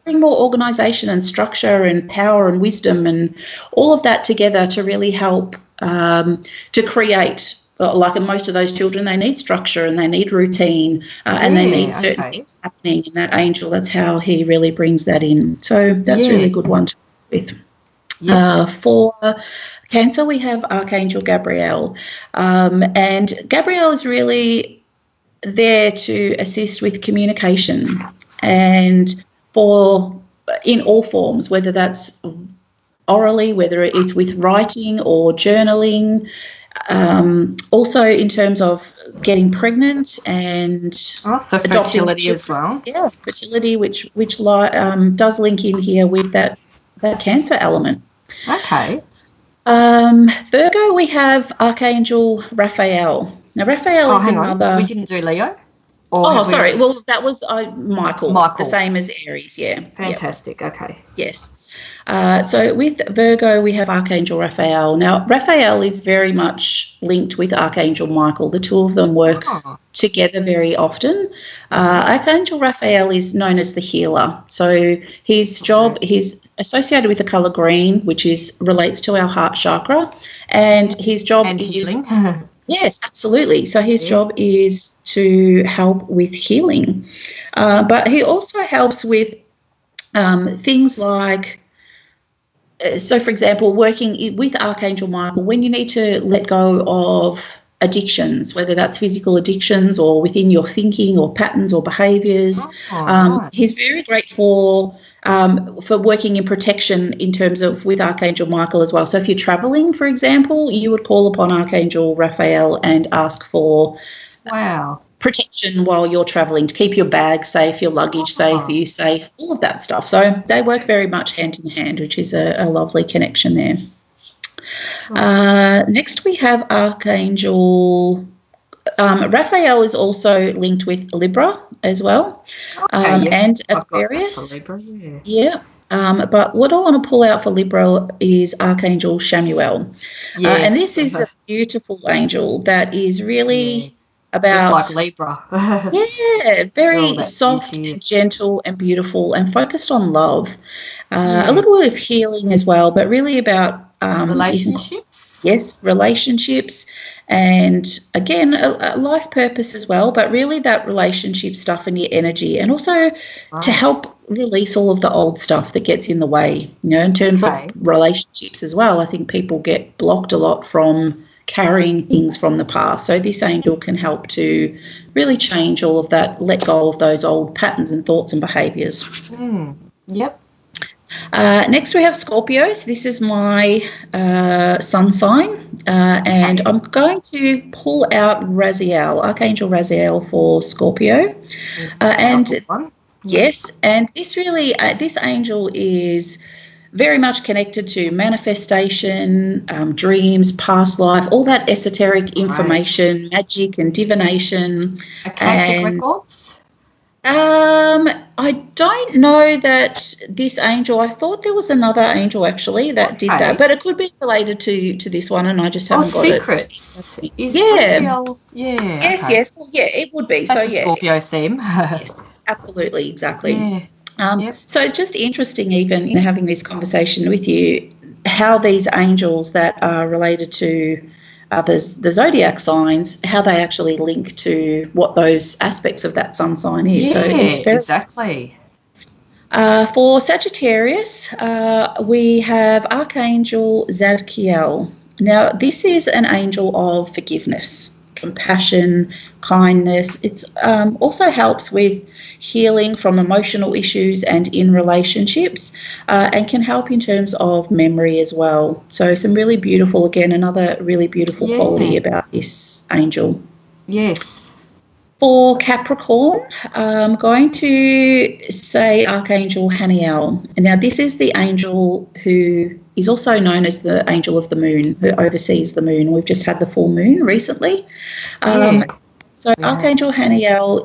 bring more organisation and structure and power and wisdom and all of that together to really help to create. Like in most of those children, they need structure and they need routine and they need certain things happening in that angel. That's how he really brings that in. So that's a really good one to work with. For Cancer, we have Archangel Gabriel. And Gabriel is really there to assist with communication, and in all forms, whether that's orally, whether it's with writing or journaling, also in terms of getting pregnant and so fertility as well. Yeah, fertility, which does link in here with that Cancer element. Okay. Virgo, we have Archangel Raphael. Now, Raphael is another. We didn't do Leo? Sorry. Well, that was Michael. The same as Aries, yeah. Fantastic, okay. Yes. So with Virgo, we have Archangel Raphael. Now, Raphael is very much linked with Archangel Michael. The two of them work together very often. Archangel Raphael is known as the healer. So his job, he's associated with the colour green, which relates to our heart chakra. And his job is healing. Yes, absolutely. So his job is to help with healing. But he also helps with things like, so for example, working with Archangel Michael, when you need to let go of addictions, whether that's physical addictions or within your thinking or patterns or behaviours. He's very great for working in protection in terms of with Archangel Michael as well. So if you're travelling, for example, you would call upon Archangel Raphael and ask for protection while you're travelling, to keep your bag safe, your luggage safe, you safe, all of that stuff. So they work very much hand in hand, which is a lovely connection there. Next we have Archangel Raphael is also linked with Libra as well, and Aquarius. But what I want to pull out for Libra is Archangel Shamuel. And this is a beautiful angel that is really about... Just like Libra. Very soft and gentle and beautiful and focused on love. A little bit of healing as well, but really about... relationships? Yes, relationships, and again, a life purpose as well, but really that relationship stuff and your energy, and also to help release all of the old stuff that gets in the way, in terms of relationships as well. I think people get blocked a lot from carrying things from the past. So this angel can help to really change all of that, let go of those old patterns and thoughts and behaviours. Yep. Next we have Scorpio. So this is my sun sign, and I'm going to pull out Raziel, Archangel Raziel for Scorpio. Yes, and this really, this angel is very much connected to manifestation, dreams, past life, all that esoteric information, magic and divination. Akashic records? I don't know that this angel, I thought there was another angel actually that did that, but it could be related to this one, and I just haven't got secrets. it. Yes, well, it would be. That's a Scorpio theme. Yes, absolutely, exactly. So it's just interesting even, having this conversation with you, how these angels that are related to the zodiac signs, how they actually link to what those aspects of that sun sign is. Yeah, so it's very exactly. For Sagittarius, we have Archangel Zadkiel. Now, this is an angel of forgiveness, compassion, kindness. It's also helps with healing from emotional issues and in relationships, and can help in terms of memory as well. So some really beautiful, again, another really beautiful quality about this angel. Yes. For Capricorn, I'm going to say Archangel Haniel. Now, this is the angel who is also known as the angel of the moon, who oversees the moon. We've just had the full moon recently. So Archangel Haniel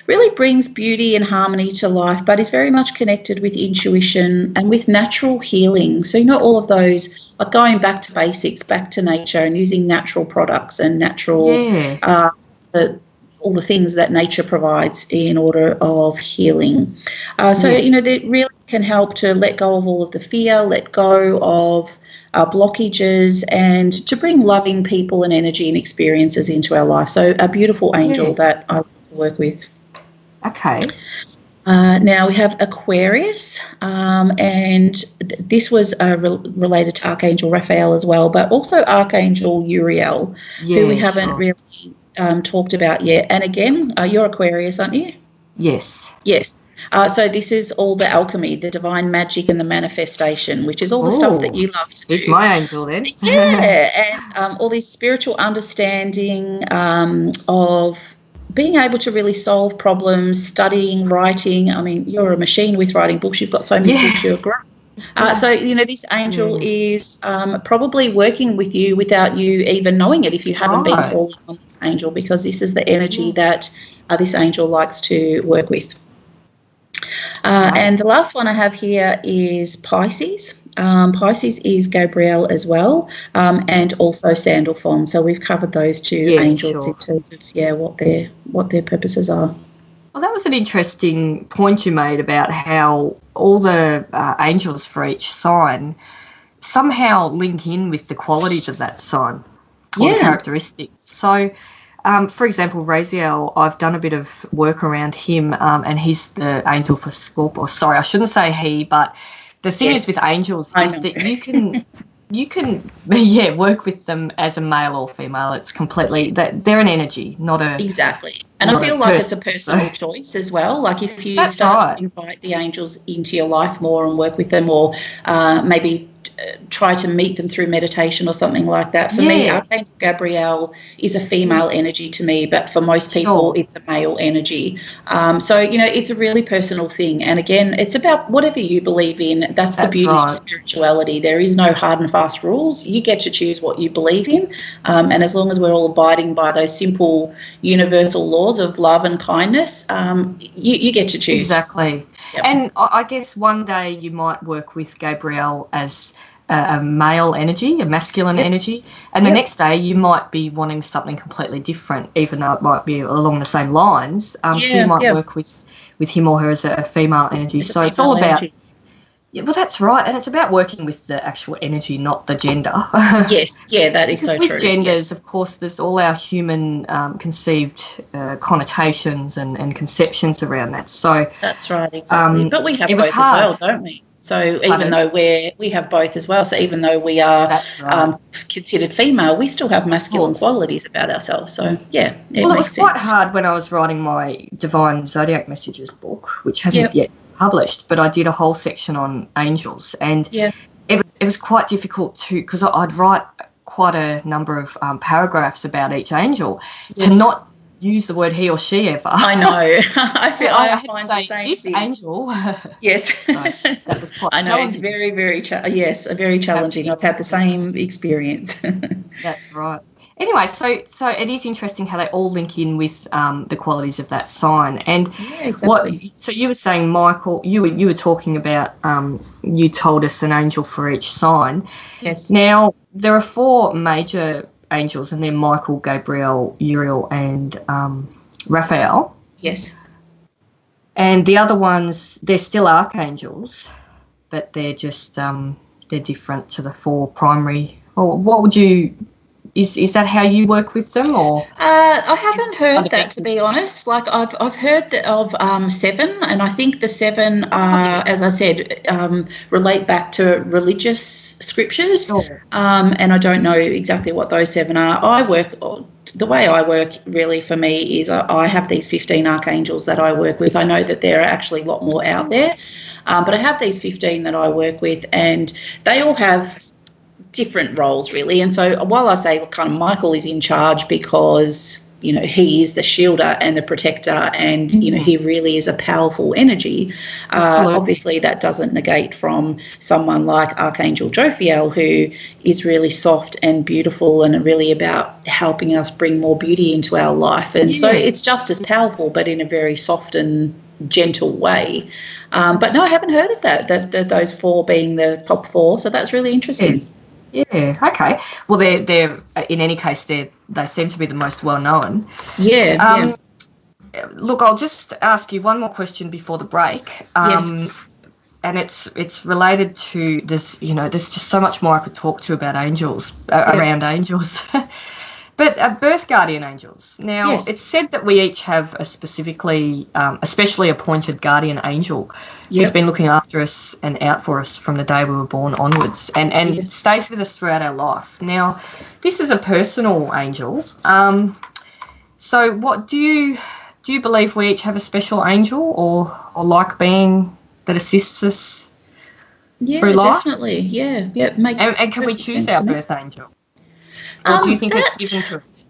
really brings beauty and harmony to life, but is very much connected with intuition and with natural healing. So, all of those, like going back to basics, back to nature, and using natural products and natural, all the things that nature provides in order of healing. That really can help to let go of all of the fear, let go of blockages, and to bring loving people and energy and experiences into our life. So a beautiful angel that I like to work with. Okay. Now we have Aquarius, and this was related to Archangel Raphael as well, but also Archangel Uriel, who we haven't really talked about yet. And again, you're Aquarius, aren't you? Yes. Yes. So this is all the alchemy, the divine magic and the manifestation, which is all the stuff that you love to do. He's my angel then. And all this spiritual understanding of being able to really solve problems, studying, writing. I mean, you're a machine with writing books. You've got so many books, you're great. So, this angel is probably working with you without you even knowing it, if you haven't been calling on this angel, because this is the energy that this angel likes to work with. And the last one I have here is Pisces. Pisces is Gabrielle as well, and also Sandalphon. So we've covered those two angels in terms of what their purposes are. Well, that was an interesting point you made about how all the angels for each sign somehow link in with the qualities of that sign or the characteristics. So, for example, Raziel, I've done a bit of work around him, and he's the angel for Scorpio. Sorry, I shouldn't say he, but the thing is with angels is that you can work with them as a male or female. It's completely they're an energy, not a exactly. And I feel like it's a personal choice as well. Like if you start to invite the angels into your life more and work with them, or maybe try to meet them through meditation or something like that. For me, Archangel Gabrielle is a female energy to me, but for most people it's a male energy. So, it's a really personal thing. And again, it's about whatever you believe in. That's the beauty of spirituality. There is no hard and fast rules. You get to choose what you believe in. And as long as we're all abiding by those simple universal laws of love and kindness, you get to choose. Exactly. Yep. And I guess one day you might work with Gabrielle as a male energy, a masculine energy, and the next day you might be wanting something completely different, even though it might be along the same lines. So you might work with him or her as a female energy. So it's all about well, that's right, and it's about working with the actual energy, not the gender. Yes, that is so true. With genders, of course, there's all our human conceived connotations and conceptions around that. So that's right, exactly. But we have both as well, don't we? So even though we have both as well, so even though we are considered female, we still have masculine qualities about ourselves. So, yeah, it was quite hard when I was writing my Divine Zodiac Messages book, which hasn't yet published, but I did a whole section on angels. And it was quite difficult because I'd write quite a number of paragraphs about each angel to not use the word he or she ever. I know. I find the same this thing. Angel. Yes. So that was quite challenging. It's very, very, very challenging. I've had the same experience. That's right. Anyway, so it is interesting how they all link in with the qualities of that sign. And so you were saying, Michael, you were talking about, you told us an angel for each sign. Yes. Now, there are 4 major angels, and they're Michael, Gabriel, Uriel, and Raphael. Yes. And the other ones, they're still archangels, but they're just they're different to the 4 primary. Or what would you? Is that how you work with them, or? I haven't heard that, to be honest. Like I've heard of 7, and I think the 7 as I said, relate back to religious scriptures. Sure. And I don't know exactly what those 7 are. The way I work really for me is I have these 15 archangels that I work with. I know that there are actually a lot more out there, but I have these 15 that I work with, and they all have different roles really. And so while I say kind of Michael is in charge because, you know, he is the shielder and the protector, and, you know, he really is a powerful energy, obviously that doesn't negate from someone like Archangel Jophiel, who is really soft and beautiful and really about helping us bring more beauty into our life. And so it's just as powerful, but in a very soft and gentle way. But no, I haven't heard of that, those 4 being the top 4. So that's really interesting. Yeah. Okay. Well, they're in any case they seem to be the most well known. Yeah. Look, I'll just ask you one more question before the break. Yes. And it's related to this. You know, there's just so much more I could talk to about angels, around angels. But birth guardian angels. Now, it's said that we each have a specifically, especially appointed guardian angel who's been looking after us and out for us from the day we were born onwards, and stays with us throughout our life. Now, this is a personal angel. So what do you believe we each have a special angel or like being that assists us through life? Definitely. Yeah. Makes and can we choose our birth angel? Or do you think it's given to us?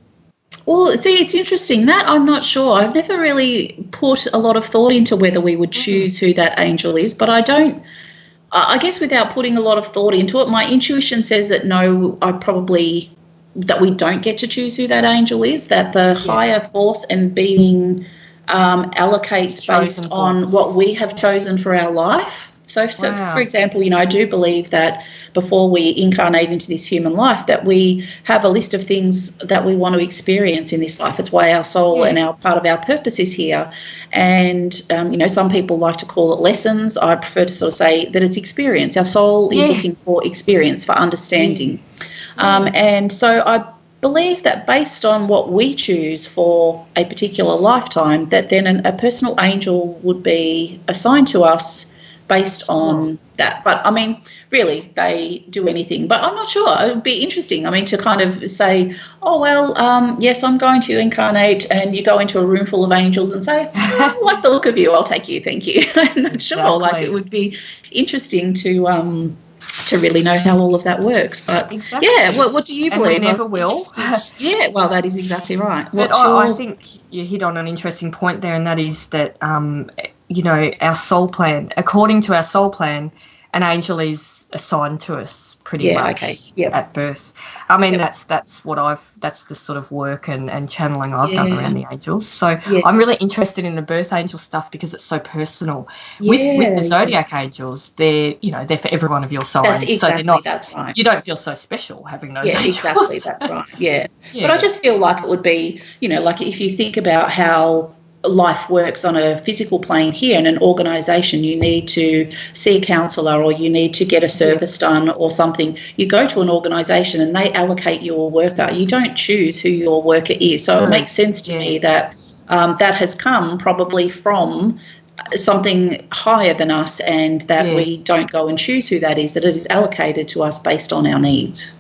Well, see, it's interesting. That I'm not sure. I've never really put a lot of thought into whether we would choose who that angel is, but I guess without putting a lot of thought into it, my intuition says that no, that we don't get to choose who that angel is, that the higher force and being allocates based on what we have chosen for our life. So for example, you know, I do believe that before we incarnate into this human life, that we have a list of things that we want to experience in this life. It's why our soul and our part of our purpose is here. And, you know, some people like to call it lessons. I prefer to sort of say that it's experience. Our soul is looking for experience, for understanding. And so I believe that based on what we choose for a particular lifetime, that then a personal angel would be assigned to us based on that. But I mean, really, they do anything. But I'm not sure. It would be interesting. I mean, to kind of say, oh, well, yes, I'm going to incarnate, and you go into a room full of angels and say, I like the look of you, I'll take you, thank you. I'm not sure. Like, it would be interesting to really know how all of that works. But what do you believe? And we never will. Yeah, well, that is exactly right. But I think you hit on an interesting point there, and that is that you know, our soul plan, according to our soul plan, an angel is assigned to us pretty much at birth. I mean, that's the sort of work and channeling I've done around the angels. So I'm really interested in the birth angel stuff because it's so personal. With the zodiac angels, they're for every one of your signs. That's right. You don't feel so special having those angels. Exactly, that's right. Yeah. But I just feel like it would be, you know, like if you think about how life works on a physical plane here in an organisation, you need to see a counsellor or you need to get a service done or something. You go to an organisation and they allocate your worker. You don't choose who your worker is. So it makes sense to me that that has come probably from something higher than us, and that we don't go and choose who that is, that it is allocated to us based on our needs.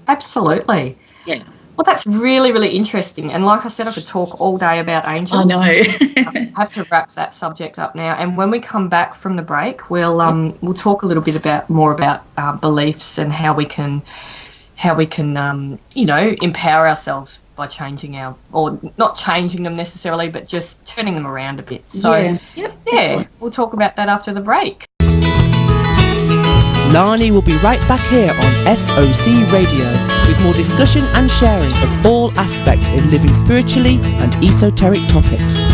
Absolutely. Yeah. Well, that's really, really interesting. And like I said, I could talk all day about angels. I know. I have to wrap that subject up now. And when we come back from the break, we'll talk a little bit more about beliefs and how we can empower ourselves by changing or not changing them necessarily, but just turning them around a bit. So, we'll talk about that after the break. Lani will be right back here on SOC Radio with more discussion and sharing of all aspects in living spiritually and esoteric topics.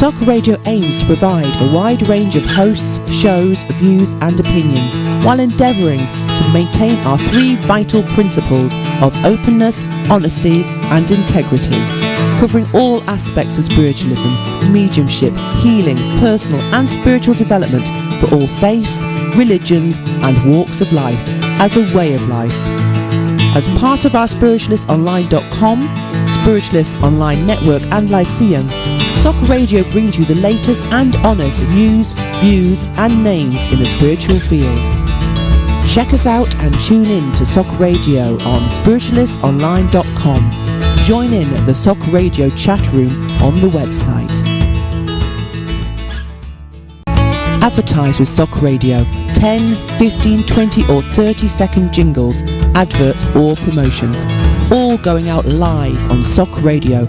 SOC Radio aims to provide a wide range of hosts, shows, views and opinions while endeavouring to maintain our three vital principles of openness, honesty and integrity, covering all aspects of spiritualism, mediumship, healing, personal and spiritual development for all faiths, religions and walks of life as a way of life. As part of our spiritualistonline.com, Spiritualist Online Network and Lyceum, SOC Radio brings you the latest and honest news, views and names in the spiritual field. Check us out and tune in to SOC Radio on spiritualistonline.com. Join in the SOC Radio chat room on the website. Advertise with SOC Radio. 10, 15, 20 or 30-second jingles, adverts or promotions, all going out live on SOC Radio.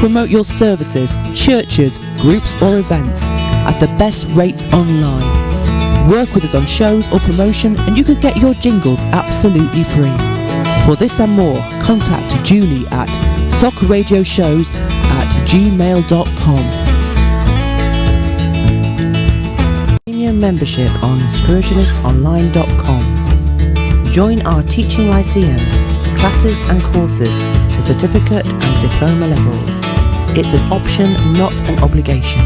Promote your services, churches, groups or events at the best rates online. Work with us on shows or promotion and you could get your jingles absolutely free. For this and more, contact Julie at socradioshows@gmail.com. Premium membership on spiritualistonline.com. Join our teaching lyceum, classes and courses to certificate and diploma levels. It's an option, not an obligation.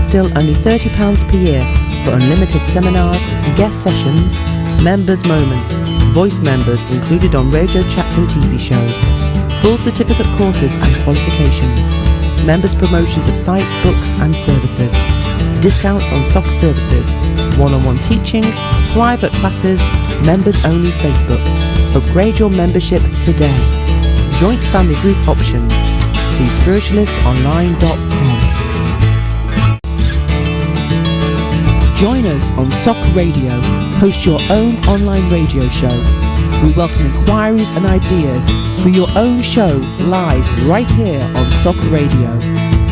Still only £30 per year for unlimited seminars, guest sessions, members' moments, voice members included on radio chats and TV shows, full certificate courses and qualifications, members' promotions of sites, books and services, discounts on SOC services, one-on-one teaching, private classes, members only Facebook. Upgrade your membership today. Joint family group options. See spiritualistonline.com. Join us on SOC Radio. Host your own online radio show. We welcome inquiries and ideas for your own show live right here on SOC Radio.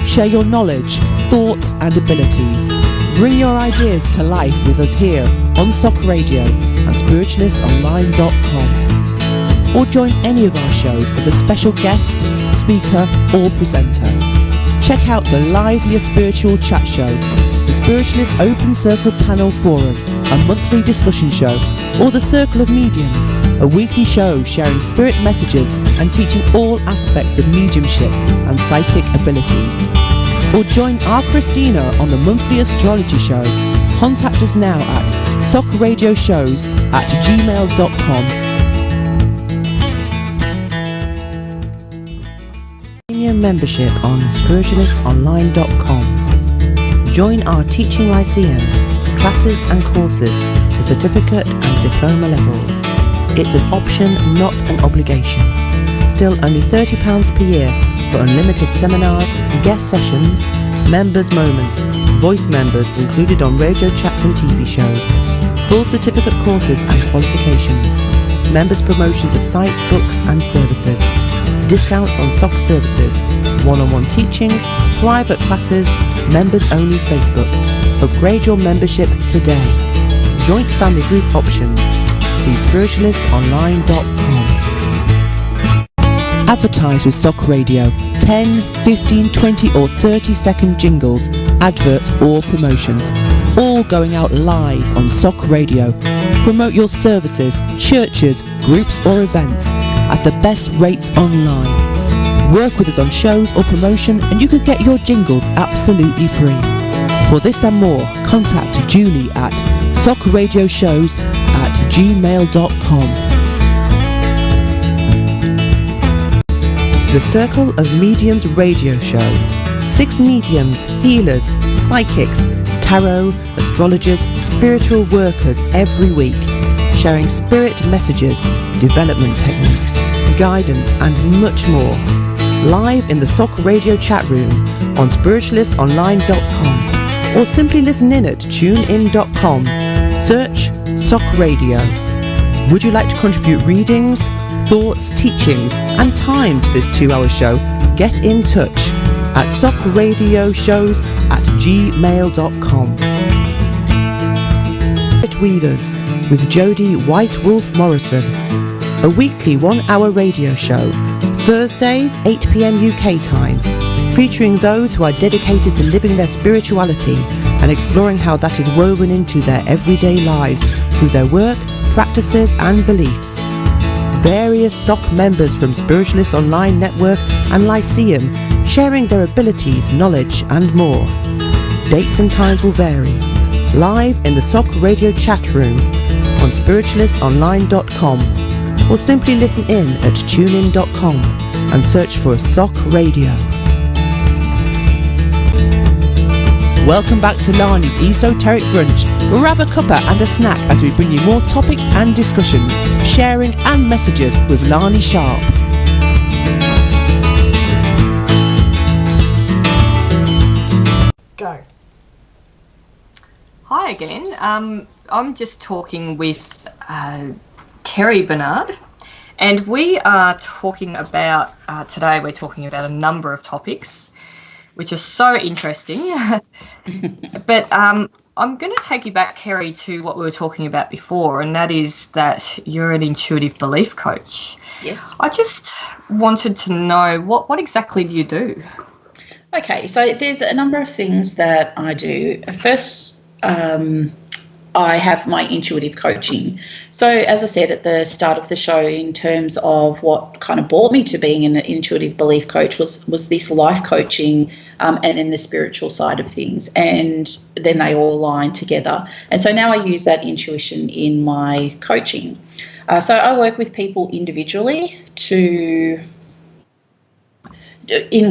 Share your knowledge, thoughts and abilities. Bring your ideas to life with us here on SOC Radio and spiritualistonline.com. Or join any of our shows as a special guest, speaker or presenter. Check out the liveliest spiritual chat show, the Spiritualist Open Circle Panel Forum, a monthly discussion show, or the Circle of Mediums, a weekly show sharing spirit messages and teaching all aspects of mediumship and psychic abilities. Or join our Christina on the monthly astrology show. Contact us now at socradioshows@gmail.com. Premium membership on spiritualistonline.com. Join our teaching lyceum, classes and courses to certificate and diploma levels. It's an option, not an obligation. Still only £30 per year for unlimited seminars, guest sessions, members' moments, voice members included on radio chats and TV shows, full certificate courses and qualifications, members' promotions of sites, books and services, discounts on SOC services, one-on-one teaching, private classes, members only Facebook. Upgrade your membership today. Joint family group options. See spiritualistonline.com. Advertise with SOC Radio. 10, 15, 20 or 30-second jingles, adverts or promotions, all going out live on SOC Radio. Promote your services, churches, groups or events at the best rates online. Work with us on shows or promotion and you could get your jingles absolutely free. For this and more, contact Julie at socradioshows@gmail.com. the Circle of Mediums radio show. 6 mediums, healers, psychics, tarot, astrologers, spiritual workers every week, sharing spirit messages, development techniques, guidance and much more. Live in the SOC radio chat room on spiritualistonline.com or simply listen in at tunein.com. Search SOC Radio. Would you like to contribute readings, thoughts, teachings and time to this 2-hour show? Get in touch at socradioshows@gmail.com. Weavers with Jodie White Wolf Morrison, a weekly 1-hour radio show, Thursdays 8 p.m. UK time, featuring those who are dedicated to living their spirituality and exploring how that is woven into their everyday lives through their work, practices and beliefs. Various SOC members from Spiritualist Online Network and Lyceum sharing their abilities, knowledge and more. Dates and times will vary. Live in the SOC radio chat room on spiritualistonline.com or simply listen in at tunein.com and search for SOC Radio. Welcome back to Lani's Esoteric Brunch. Grab a cuppa and a snack as we bring you more topics and discussions, sharing and messages with Lani Sharp. Go. Hi again. I'm just talking with Kerrie Bernhard, and we are talking about, today we're talking about a number of topics, which are so interesting. But I'm going to take you back, Kerrie, to what we were talking about before, and that is that you're an intuitive belief coach. Yes. I just wanted to know, what exactly do you do? Okay, so there's a number of things that I do. First, I have my intuitive coaching. So as I said at the start of the show, in terms of what kind of brought me to being an intuitive belief coach was this life coaching and then the spiritual side of things. And then they all align together. And so now I use that intuition in my coaching. So I work with people individually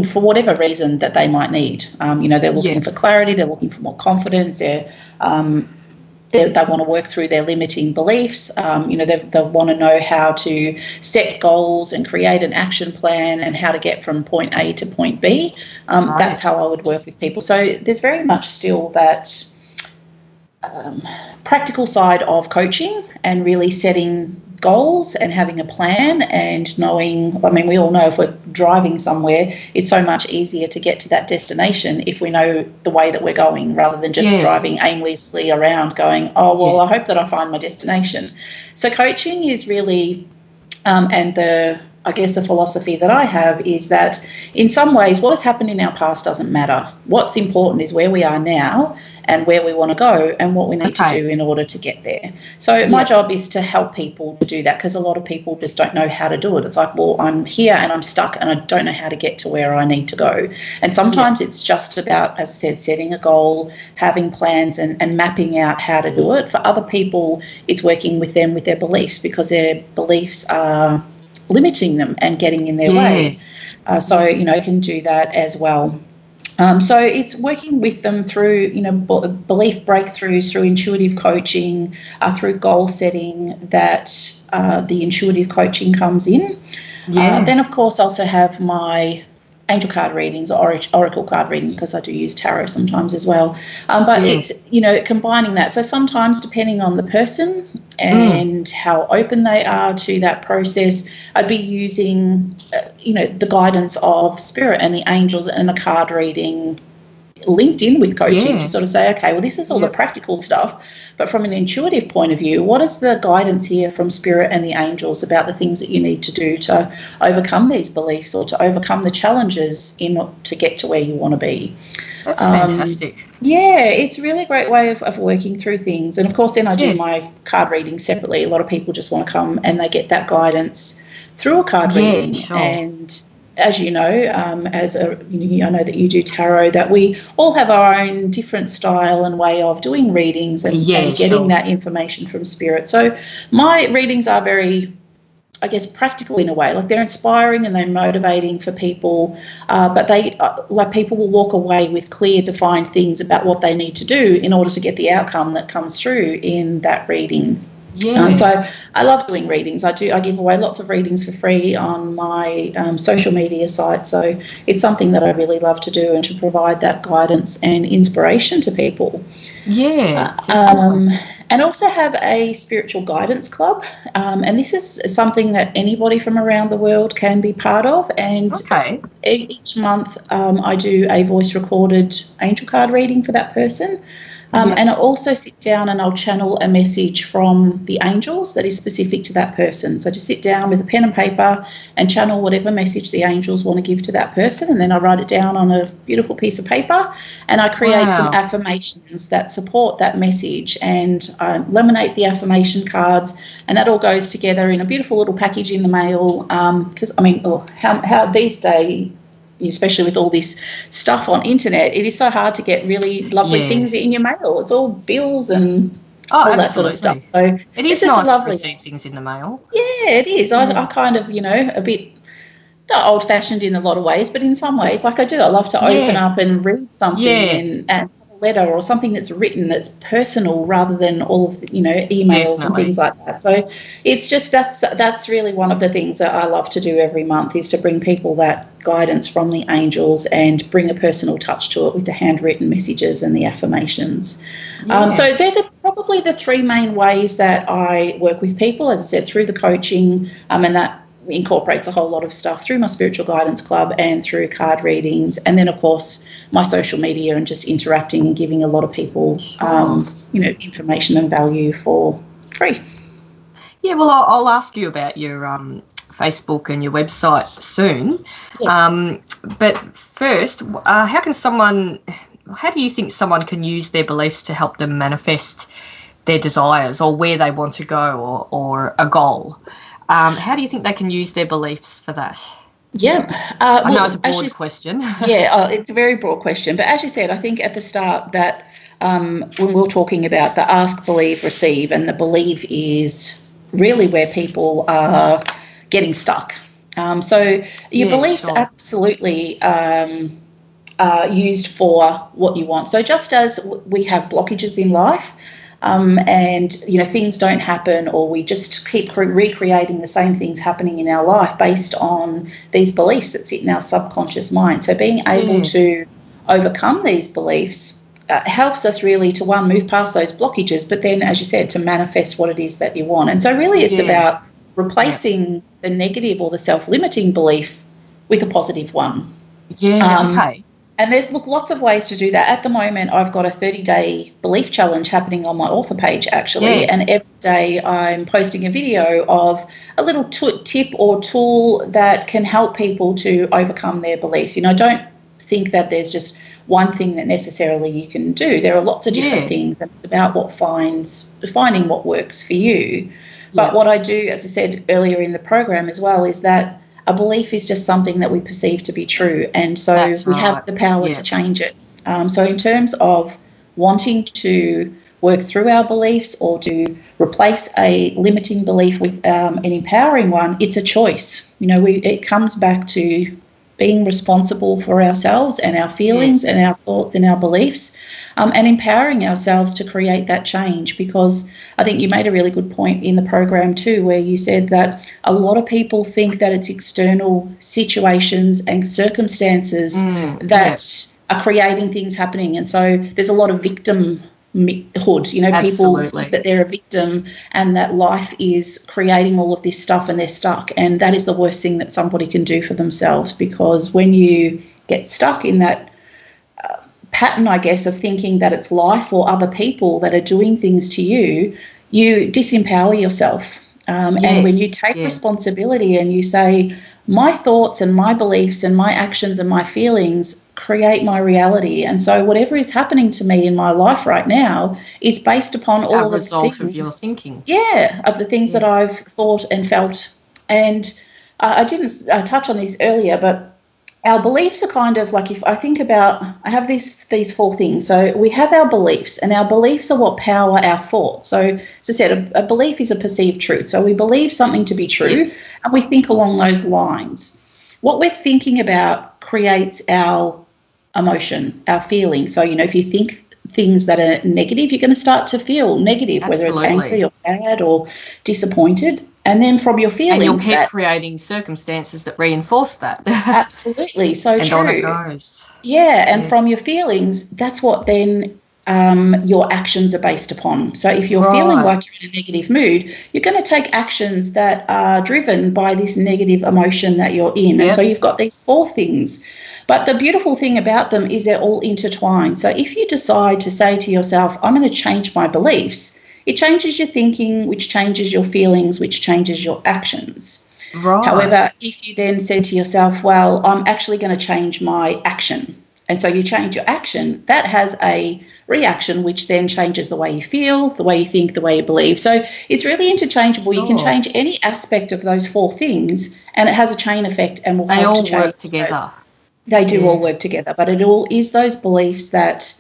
for whatever reason that they might need. They're looking for clarity, they're looking for more confidence, they want to work through their limiting beliefs. They want to know how to set goals and create an action plan and how to get from point A to point B. Right. That's how I would work with people. So there's very much still that practical side of coaching and really setting goals and having a plan and knowing, we all know if we're driving somewhere, it's so much easier to get to that destination if we know the way that we're going rather than just driving aimlessly around going, I hope that I find my destination. So coaching is really, and the philosophy that I have is that in some ways what has happened in our past doesn't matter. What's important is where we are now and where we want to go and what we need to do in order to get there. So my job is to help people to do that, because a lot of people just don't know how to do it. It's like, well, I'm here and I'm stuck and I don't know how to get to where I need to go. And sometimes it's just about, as I said, setting a goal, having plans and mapping out how to do it. For other people, it's working with them with their beliefs, because their beliefs are limiting them and getting in their way. So you can do that as well. So it's working with them through, belief breakthroughs, through intuitive coaching, through goal setting, that the intuitive coaching comes in. Then, of course, I also have my angel card readings, oracle card readings, because I do use tarot sometimes as well. But it's, combining that. So sometimes, depending on the person and how open they are to that process, I'd be using, the guidance of spirit and the angels and a card reading linked in with coaching to sort of say, okay, well, this is all the practical stuff, but from an intuitive point of view, what is the guidance here from spirit and the angels about the things that you need to do to overcome these beliefs or to overcome the challenges to get to where you want to be? That's fantastic. Yeah, it's really a great way of working through things. And of course, then I do my card reading separately. A lot of people just want to come and they get that guidance through a card reading. Sure. And as you know, I know that you do tarot, that we all have our own different style and way of doing readings and getting that information from spirit. So my readings are very I guess, practical in a way. Like they're inspiring and they're motivating for people, but they like people will walk away with clear, defined things about what they need to do in order to get the outcome that comes through in that reading. Yeah. So I love doing readings. I give away lots of readings for free on my social media site. So it's something that I really love to do and to provide that guidance and inspiration to people. Yeah. And also have a spiritual guidance club. And this is something that anybody from around the world can be part of. And each month I do a voice recorded angel card reading for that person. And I also sit down and I'll channel a message from the angels that is specific to that person. So just sit down with a pen and paper and channel whatever message the angels want to give to that person. And then I write it down on a beautiful piece of paper and I create some affirmations that support that message and laminate the affirmation cards. And that all goes together in a beautiful little package in the mail. Because, how these days, especially with all this stuff on internet, it is so hard to get really lovely things in your mail. It's all bills and all that sort of stuff. So it is nice to receive things in the mail. Yeah, it is. I kind of, a bit not old-fashioned in a lot of ways, but in some ways, like I do. I love to open up and read something and have a letter or something that's written that's personal rather than all of the, emails and things like that. So it's just that's really one of the things that I love to do every month is to bring people that guidance from the angels and bring a personal touch to it with the handwritten messages and the affirmations. So they're probably the three main ways that I work with people, as I said, through the coaching, and that incorporates a whole lot of stuff through my spiritual guidance club and through card readings, and then of course my social media and just interacting and giving a lot of people information and value for free. Yeah, well, I'll ask you about your Facebook and your website soon. But first, how do you think someone can use their beliefs to help them manifest their desires or where they want to go or a goal? How do you think they can use their beliefs for that? I know it's a broad question. It's a very broad question. But as you said, I think at the start that when we were talking about the ask, believe, receive, and the believe is really where people are getting stuck. So your beliefs absolutely are used for what you want. So just as we have blockages in life, and things don't happen, or we just keep recreating the same things happening in our life based on these beliefs that sit in our subconscious mind. So being able to overcome these beliefs helps us really to, one, move past those blockages, but then, as you said, to manifest what it is that you want. And so really it's about replacing the negative or the self-limiting belief with a positive one. And there's lots of ways to do that. At the moment, I've got a 30-day belief challenge happening on my author page, actually, and every day I'm posting a video of a little tip or tool that can help people to overcome their beliefs. I don't think that there's just one thing that necessarily you can do. There are lots of different things, and it's about finding what works for you. But what I do, as I said earlier in the program as well, is that a belief is just something that we perceive to be true, and so we have the power to change it. So in terms of wanting to work through our beliefs or to replace a limiting belief with an empowering one, it's a choice. It comes back to being responsible for ourselves and our feelings and our thoughts and our beliefs, and empowering ourselves to create that change. Because I think you made a really good point in the program too, where you said that a lot of people think that it's external situations and circumstances that are creating things happening. And so there's a lot of victimhood, people think that they're a victim and that life is creating all of this stuff and they're stuck. And that is the worst thing that somebody can do for themselves, because when you get stuck in that pattern, I guess, of thinking that it's life or other people that are doing things to you, you disempower yourself. And when you take responsibility and you say, my thoughts and my beliefs and my actions and my feelings create my reality. And so whatever is happening to me in my life right now is based upon all of the things of your thinking. Of the things that I've thought and felt. And I didn't touch on this earlier, but Our beliefs are kind of like, if I think about, I have these four things. So we have our beliefs, and our beliefs are what power our thoughts. So as I said, a belief is a perceived truth. So we believe something to be true, Yes. and we think along those lines. What we're thinking about creates our emotion, our feeling. So, if you think things that are negative, you're going to start to feel negative, whether it's Absolutely. angry or sad or disappointed. And then from your feelings, and you'll keep creating circumstances that reinforce that. absolutely, so and true. on it goes. Yeah, and from your feelings, that's what then your actions are based upon. So if you're feeling like you're in a negative mood, you're going to take actions that are driven by this negative emotion that you're in. And so you've got these four things. But the beautiful thing about them is they're all intertwined. So if you decide to say to yourself, I'm going to change my beliefs, it changes your thinking, which changes your feelings, which changes your actions. Right. However, if you then said to yourself, well, I'm actually going to change my action, and so you change your action, that has a reaction, which then changes the way you feel, the way you think, the way you believe. So it's really interchangeable. Sure. You can change any aspect of those four things, and it has a chain effect and will help to change. They all work together. They do all work together, but it all is those beliefs that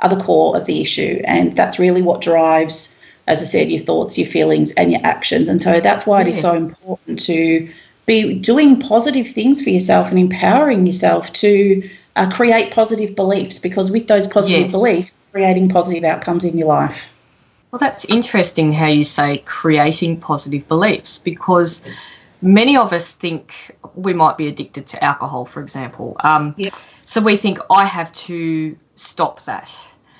are the core of the issue, and that's really what drives, as I said, your thoughts, your feelings, and your actions. And so that's why it is so important to be doing positive things for yourself and empowering yourself to create positive beliefs, because with those positive beliefs, creating positive outcomes in your life. Well, that's interesting how you say creating positive beliefs, because many of us think we might be addicted to alcohol, for example. So we think, I have to stop that.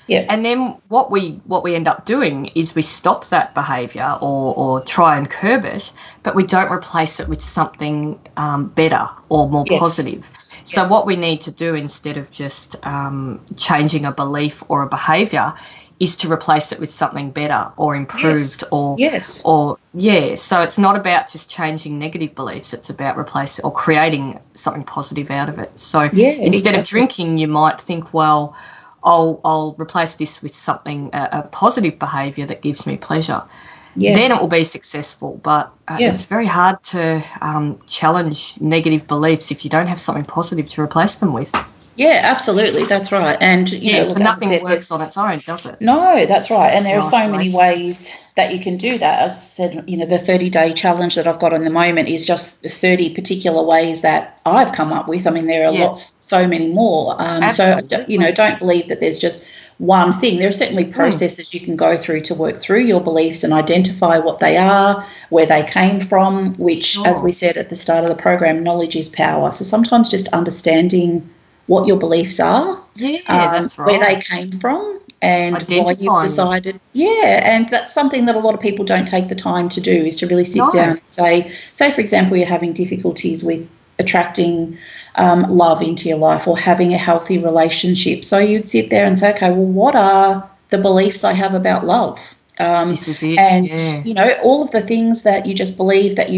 Yeah. And then what we end up doing is we stop that behaviour or try and curb it, but we don't replace it with something better or more positive. So what we need to do, instead of just changing a belief or a behaviour, is to replace it with something better or improved So it's not about just changing negative beliefs, it's about replacing or creating something positive out of it. So instead of drinking, you might think, well, I'll replace this with something, a positive behaviour that gives me pleasure. Then it will be successful. But it's very hard to challenge negative beliefs if you don't have something positive to replace them with. Yeah, absolutely. That's right. And, so nothing works on its own, does it? No, that's right. And there are so many ways that you can do that. As I said, the 30-day challenge that I've got on the moment is just 30 particular ways that I've come up with. I mean, there are so many more. So, don't believe that there's just one thing. There are certainly processes you can go through to work through your beliefs and identify what they are, where they came from, which, as we said at the start of the program, knowledge is power. So sometimes just understanding what your beliefs are, that's right. where they came from, and why you've decided. And that's something that a lot of people don't take the time to do, is to really sit down and say, for example, you're having difficulties with attracting love into your life or having a healthy relationship. So you'd sit there and say, okay, well, what are the beliefs I have about love? This is it. And, all of the things that you just believe that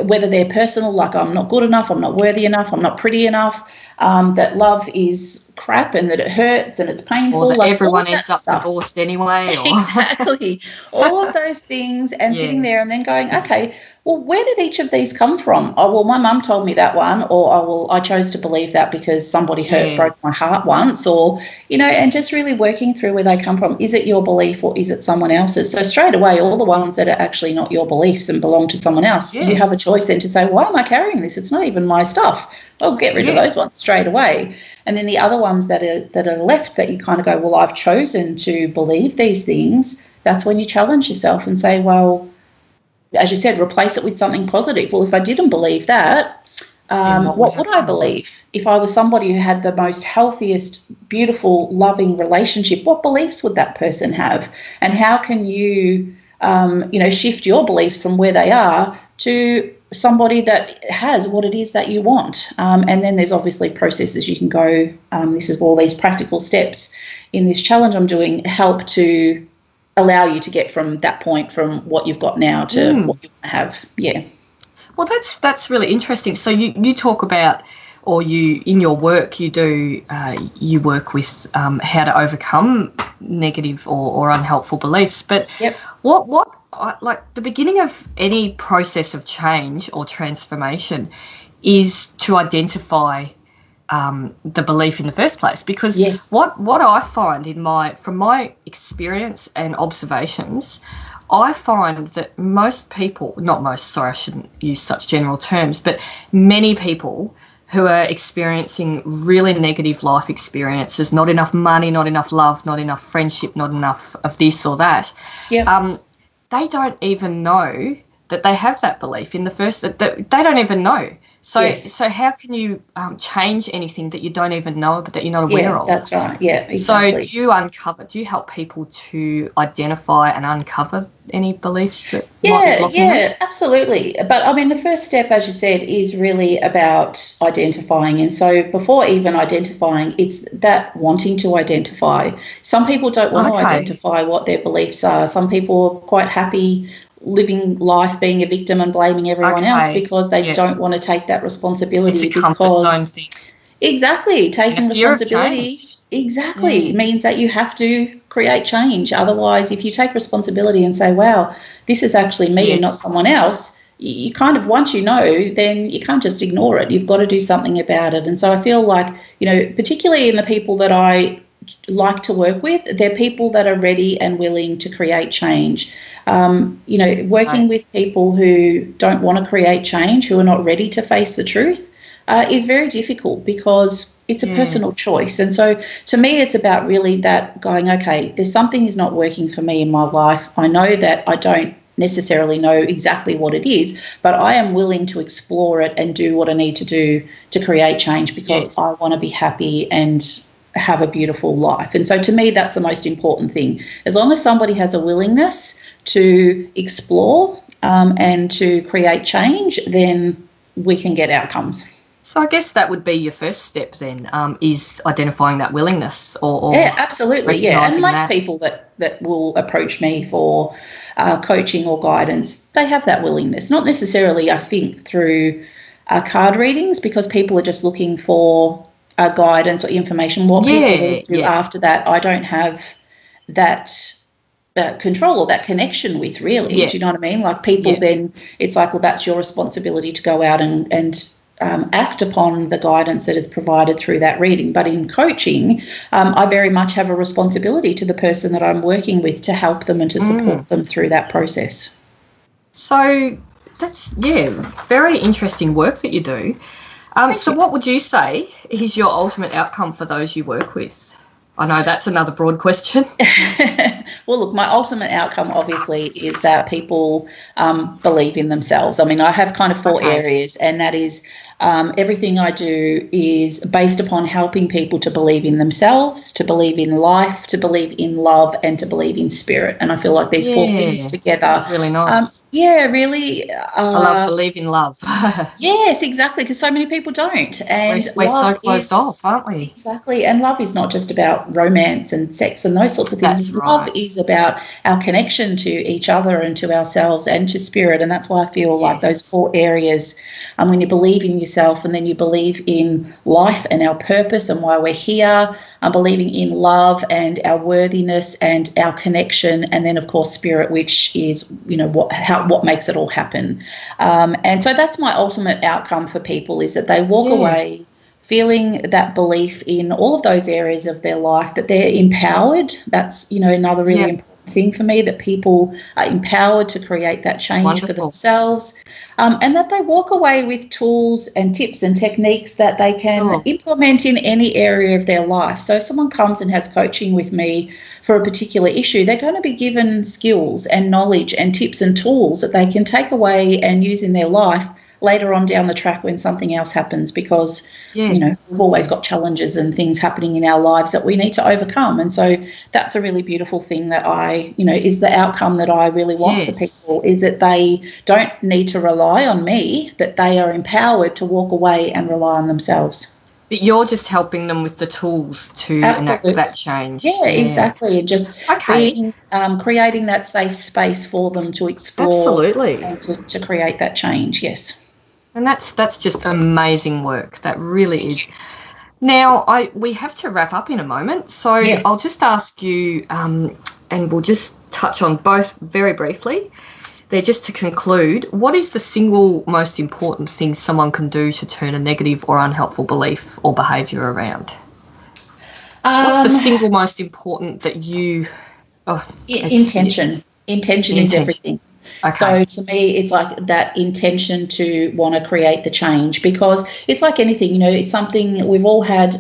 whether they're personal, like I'm not good enough, I'm not worthy enough, I'm not pretty enough, that love is crap and that it hurts and it's painful. Or that everyone ends up divorced anyway. Exactly. All of those things, and sitting there and then going, okay, well, where did each of these come from? Oh, well, my mum told me that one, or I chose to believe that because somebody broke my heart once, or, and just really working through where they come from. Is it your belief or is it someone else's? So straight away, all the ones that are actually not your beliefs and belong to someone else, you have a choice then to say, why am I carrying this? It's not even my stuff. Well, get rid of those ones straight away. And then the other ones that are left, that you kind of go, well, I've chosen to believe these things. That's when you challenge yourself and say, well, as you said, replace it with something positive. Well, if I didn't believe that, what would I believe? If I was somebody who had the most healthiest, beautiful, loving relationship, what beliefs would that person have? And how can you, shift your beliefs from where they are to somebody that has what it is that you want? And then there's obviously processes you can go. This is all these practical steps in this challenge I'm doing help to allow you to get from that point, from what you've got now to what you want to have. Well, that's really interesting. So you talk about, or you in your work you do, you work with how to overcome negative or unhelpful beliefs. But what like the beginning of any process of change or transformation is to identify the belief in the first place. Because yes. what I find from my experience and observations, I find that most people, not most, sorry, I shouldn't use such general terms, but many people who are experiencing really negative life experiences, not enough money, not enough love, not enough friendship, not enough of this or that, they don't even know that they have that belief in the first, that they don't even know. So, yes. so how can you change anything that you don't even know, but that you're not aware of? That's right. Yeah, exactly. So do you help people to identify and uncover any beliefs that might be blocking them? Yeah, absolutely. But I mean, the first step, as you said, is really about identifying. And so before even identifying, it's that wanting to identify. Some people don't want to identify what their beliefs are. Some people are quite happy living life being a victim and blaming everyone else because they don't want to take that responsibility. It's a comfort zone thing. Exactly. Taking responsibility means that you have to create change. Otherwise, if you take responsibility and say, wow, this is actually me and not someone else, you kind of, once you know, then you can't just ignore it. You've got to do something about it. And so I feel like, particularly in the people that I like to work with, they're people that are ready and willing to create change. Working with people who don't want to create change, who are not ready to face the truth, is very difficult because it's a personal choice. And so to me, it's about really that going, okay, there's something is not working for me in my life. I know that I don't necessarily know exactly what it is, but I am willing to explore it and do what I need to do to create change because I want to be happy and have a beautiful life. And so to me, that's the most important thing. As long as somebody has a willingness to explore and to create change, then we can get outcomes. So I guess that would be your first step then, is identifying that willingness or absolutely. Yeah. And most people that will approach me for coaching or guidance, they have that willingness. Not necessarily, I think, through card readings, because people are just looking for guidance or information. What people will do after that, I don't have that control or that connection with, really. Do you know what I mean? Like people then, it's like, well, that's your responsibility to go out and act upon the guidance that is provided through that reading. But in coaching, I very much have a responsibility to the person that I'm working with to help them and to support them through that process. So that's, very interesting work that you do. So what would you say is your ultimate outcome for those you work with? I know that's another broad question. Well, look, my ultimate outcome obviously is that people believe in themselves. I mean, I have kind of four areas, and that is everything I do is based upon helping people to believe in themselves, to believe in life, to believe in love, and to believe in spirit. And I feel like these four things together. That's really nice. Really. I love believe in love. Yes, exactly, because so many people don't. And we're so closed off, aren't we? Exactly. And love is not just about romance and sex and those sorts of things. That's right. Love is about our connection to each other and to ourselves and to spirit. And that's why I feel like those four areas, when you believe in yourself and then you believe in life and our purpose and why we're here, believing in love and our worthiness and our connection, and then, of course, spirit, which is, what makes it all happen. And so that's my ultimate outcome for people, is that they walk away feeling that belief in all of those areas of their life, that they're empowered. That's, another really important thing for me, that people are empowered to create that change for themselves, and that they walk away with tools and tips and techniques that they can implement in any area of their life. So if someone comes and has coaching with me for a particular issue, they're going to be given skills and knowledge and tips and tools that they can take away and use in their life later on down the track when something else happens, because we've always got challenges and things happening in our lives that we need to overcome. And so that's a really beautiful thing that is the outcome that I really want for people, is that they don't need to rely on me, that they are empowered to walk away and rely on themselves. But you're just helping them with the tools to enact that change. Yeah, exactly. And just being, creating that safe space for them to explore and to create that change, yes. And that's just amazing work. That really is. Now, we have to wrap up in a moment, so I'll just ask you, and we'll just touch on both very briefly. there, just to conclude, what is the single most important thing someone can do to turn a negative or unhelpful belief or behaviour around? What's the single most important that you... Intention. Intention is everything. Okay. So to me, it's like that intention to want to create the change, because it's like anything, you know, it's something we've all had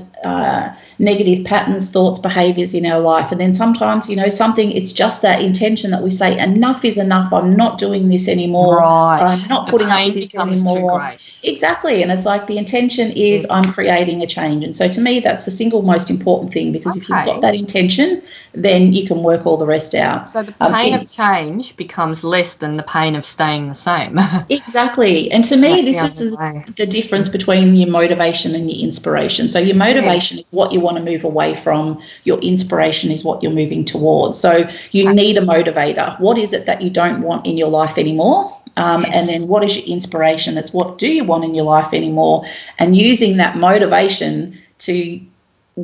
negative patterns, thoughts, behaviours in our life. And then sometimes, you know, something, it's just that intention that we say, enough is enough. I'm not doing this anymore. Right. I'm not putting up with this anymore. Exactly. And it's like the intention is I'm creating a change. And so to me, that's the single most important thing, because if you've got that intention, then you can work all the rest out. So the pain of change becomes less than the pain of staying the same. Exactly. And to me, this is the difference between your motivation and your inspiration. So your motivation is what you want to move away from. Your inspiration is what you're moving towards. So you need a motivator. What is it that you don't want in your life anymore? And then what is your inspiration? It's what do you want in your life anymore? And using that motivation to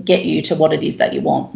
get you to what it is that you want.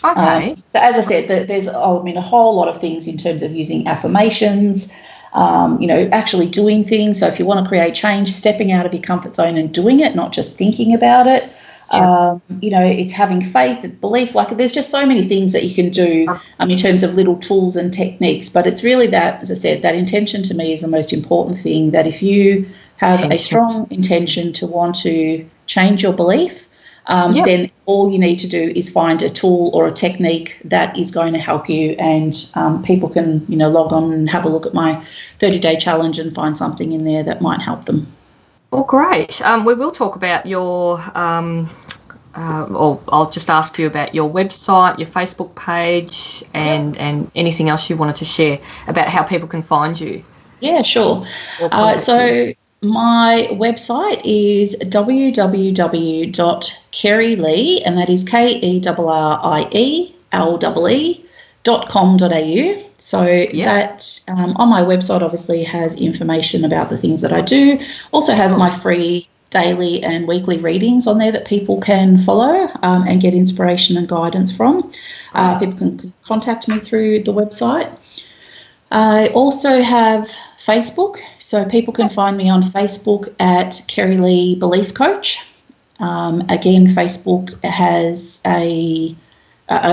Okay. So as I said, there's a whole lot of things in terms of using affirmations, you know, actually doing things. So if you want to create change, stepping out of your comfort zone and doing it, not just thinking about it. Sure. You know, it's having faith, belief. Like there's just so many things that you can do in terms of little tools and techniques. But it's really that, as I said, that intention to me is the most important thing, that if you have a strong intention to want to change your belief, then all you need to do is find a tool or a technique that is going to help you, and people can, you know, log on and have a look at my 30-day challenge and find something in there that might help them. Well, great. We will talk about your, or I'll just ask you about your website, your Facebook page, and anything else you wanted to share about how people can find you. Yeah, sure. So my website is www.kerrielee, and that is KERRIELEE.com.au. So that on my website obviously has information about the things that I do. Also has my free daily and weekly readings on there that people can follow and get inspiration and guidance from. People can contact me through the website. I also have Facebook, so people can find me on Facebook at Kerrie Lee Belief Coach. Again, Facebook has I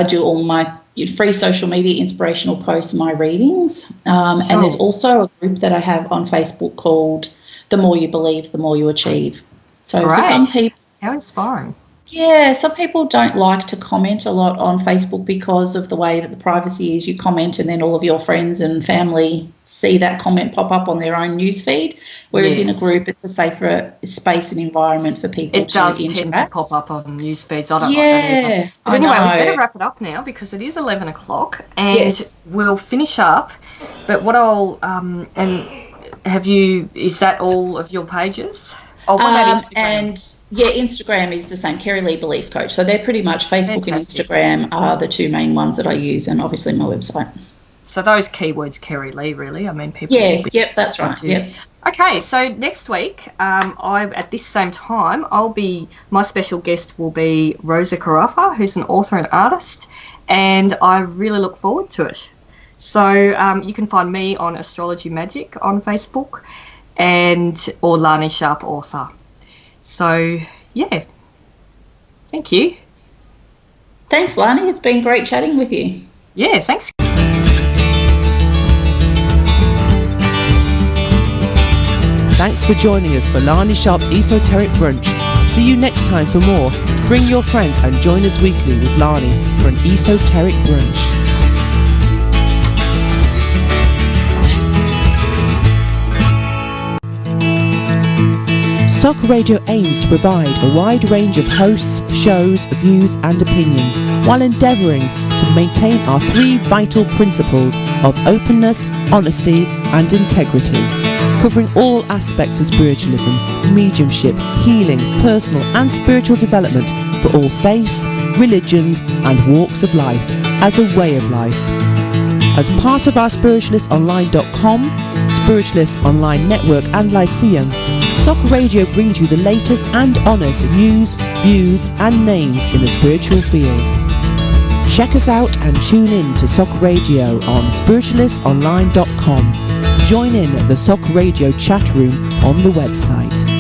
do all my free social media inspirational posts, my readings. And there's also a group that I have on Facebook called The More You Believe, The More You Achieve. So for some people... How inspiring. Yeah, some people don't like to comment a lot on Facebook because of the way that the privacy is. You comment and then all of your friends and family see that comment pop up on their own news feed, whereas in a group it's a safer space and environment for people to interact. It does tend to pop up on news feeds. I don't like that either. But anyway, we better wrap it up now because it is 11 o'clock and we'll finish up. But what I'll is that all of your pages? Oh, what about Instagram? And Instagram is the same, Kerrie Lee Belief Coach. So they're pretty much Facebook and Instagram are the two main ones that I use, and obviously my website. So those keywords, Kerrie Lee, really. I mean, people. That's right. Yep. Okay, so next week, at this same time, my special guest will be Rosa Carafa, who's an author and artist, and I really look forward to it. So you can find me on Astrology Magic on Facebook, or Lani Sharp Author. So, thank you. Thanks, Lani. It's been great chatting with you. Yeah, thanks. Thanks for joining us for Lani Sharp's Esoteric Brunch. See you next time for more. Bring your friends and join us weekly with Lani for an Esoteric Brunch. Sock Radio aims to provide a wide range of hosts, shows, views and opinions while endeavouring to maintain our three vital principles of openness, honesty and integrity, covering all aspects of spiritualism, mediumship, healing, personal and spiritual development for all faiths, religions and walks of life as a way of life. As part of our spiritualistonline.com, Spiritualist Online Network and Lyceum, Sock Radio brings you the latest and honest news, views and names in the spiritual field. Check us out and tune in to Sock Radio on spiritualistonline.com. Join in the SOC Radio chat room on the website.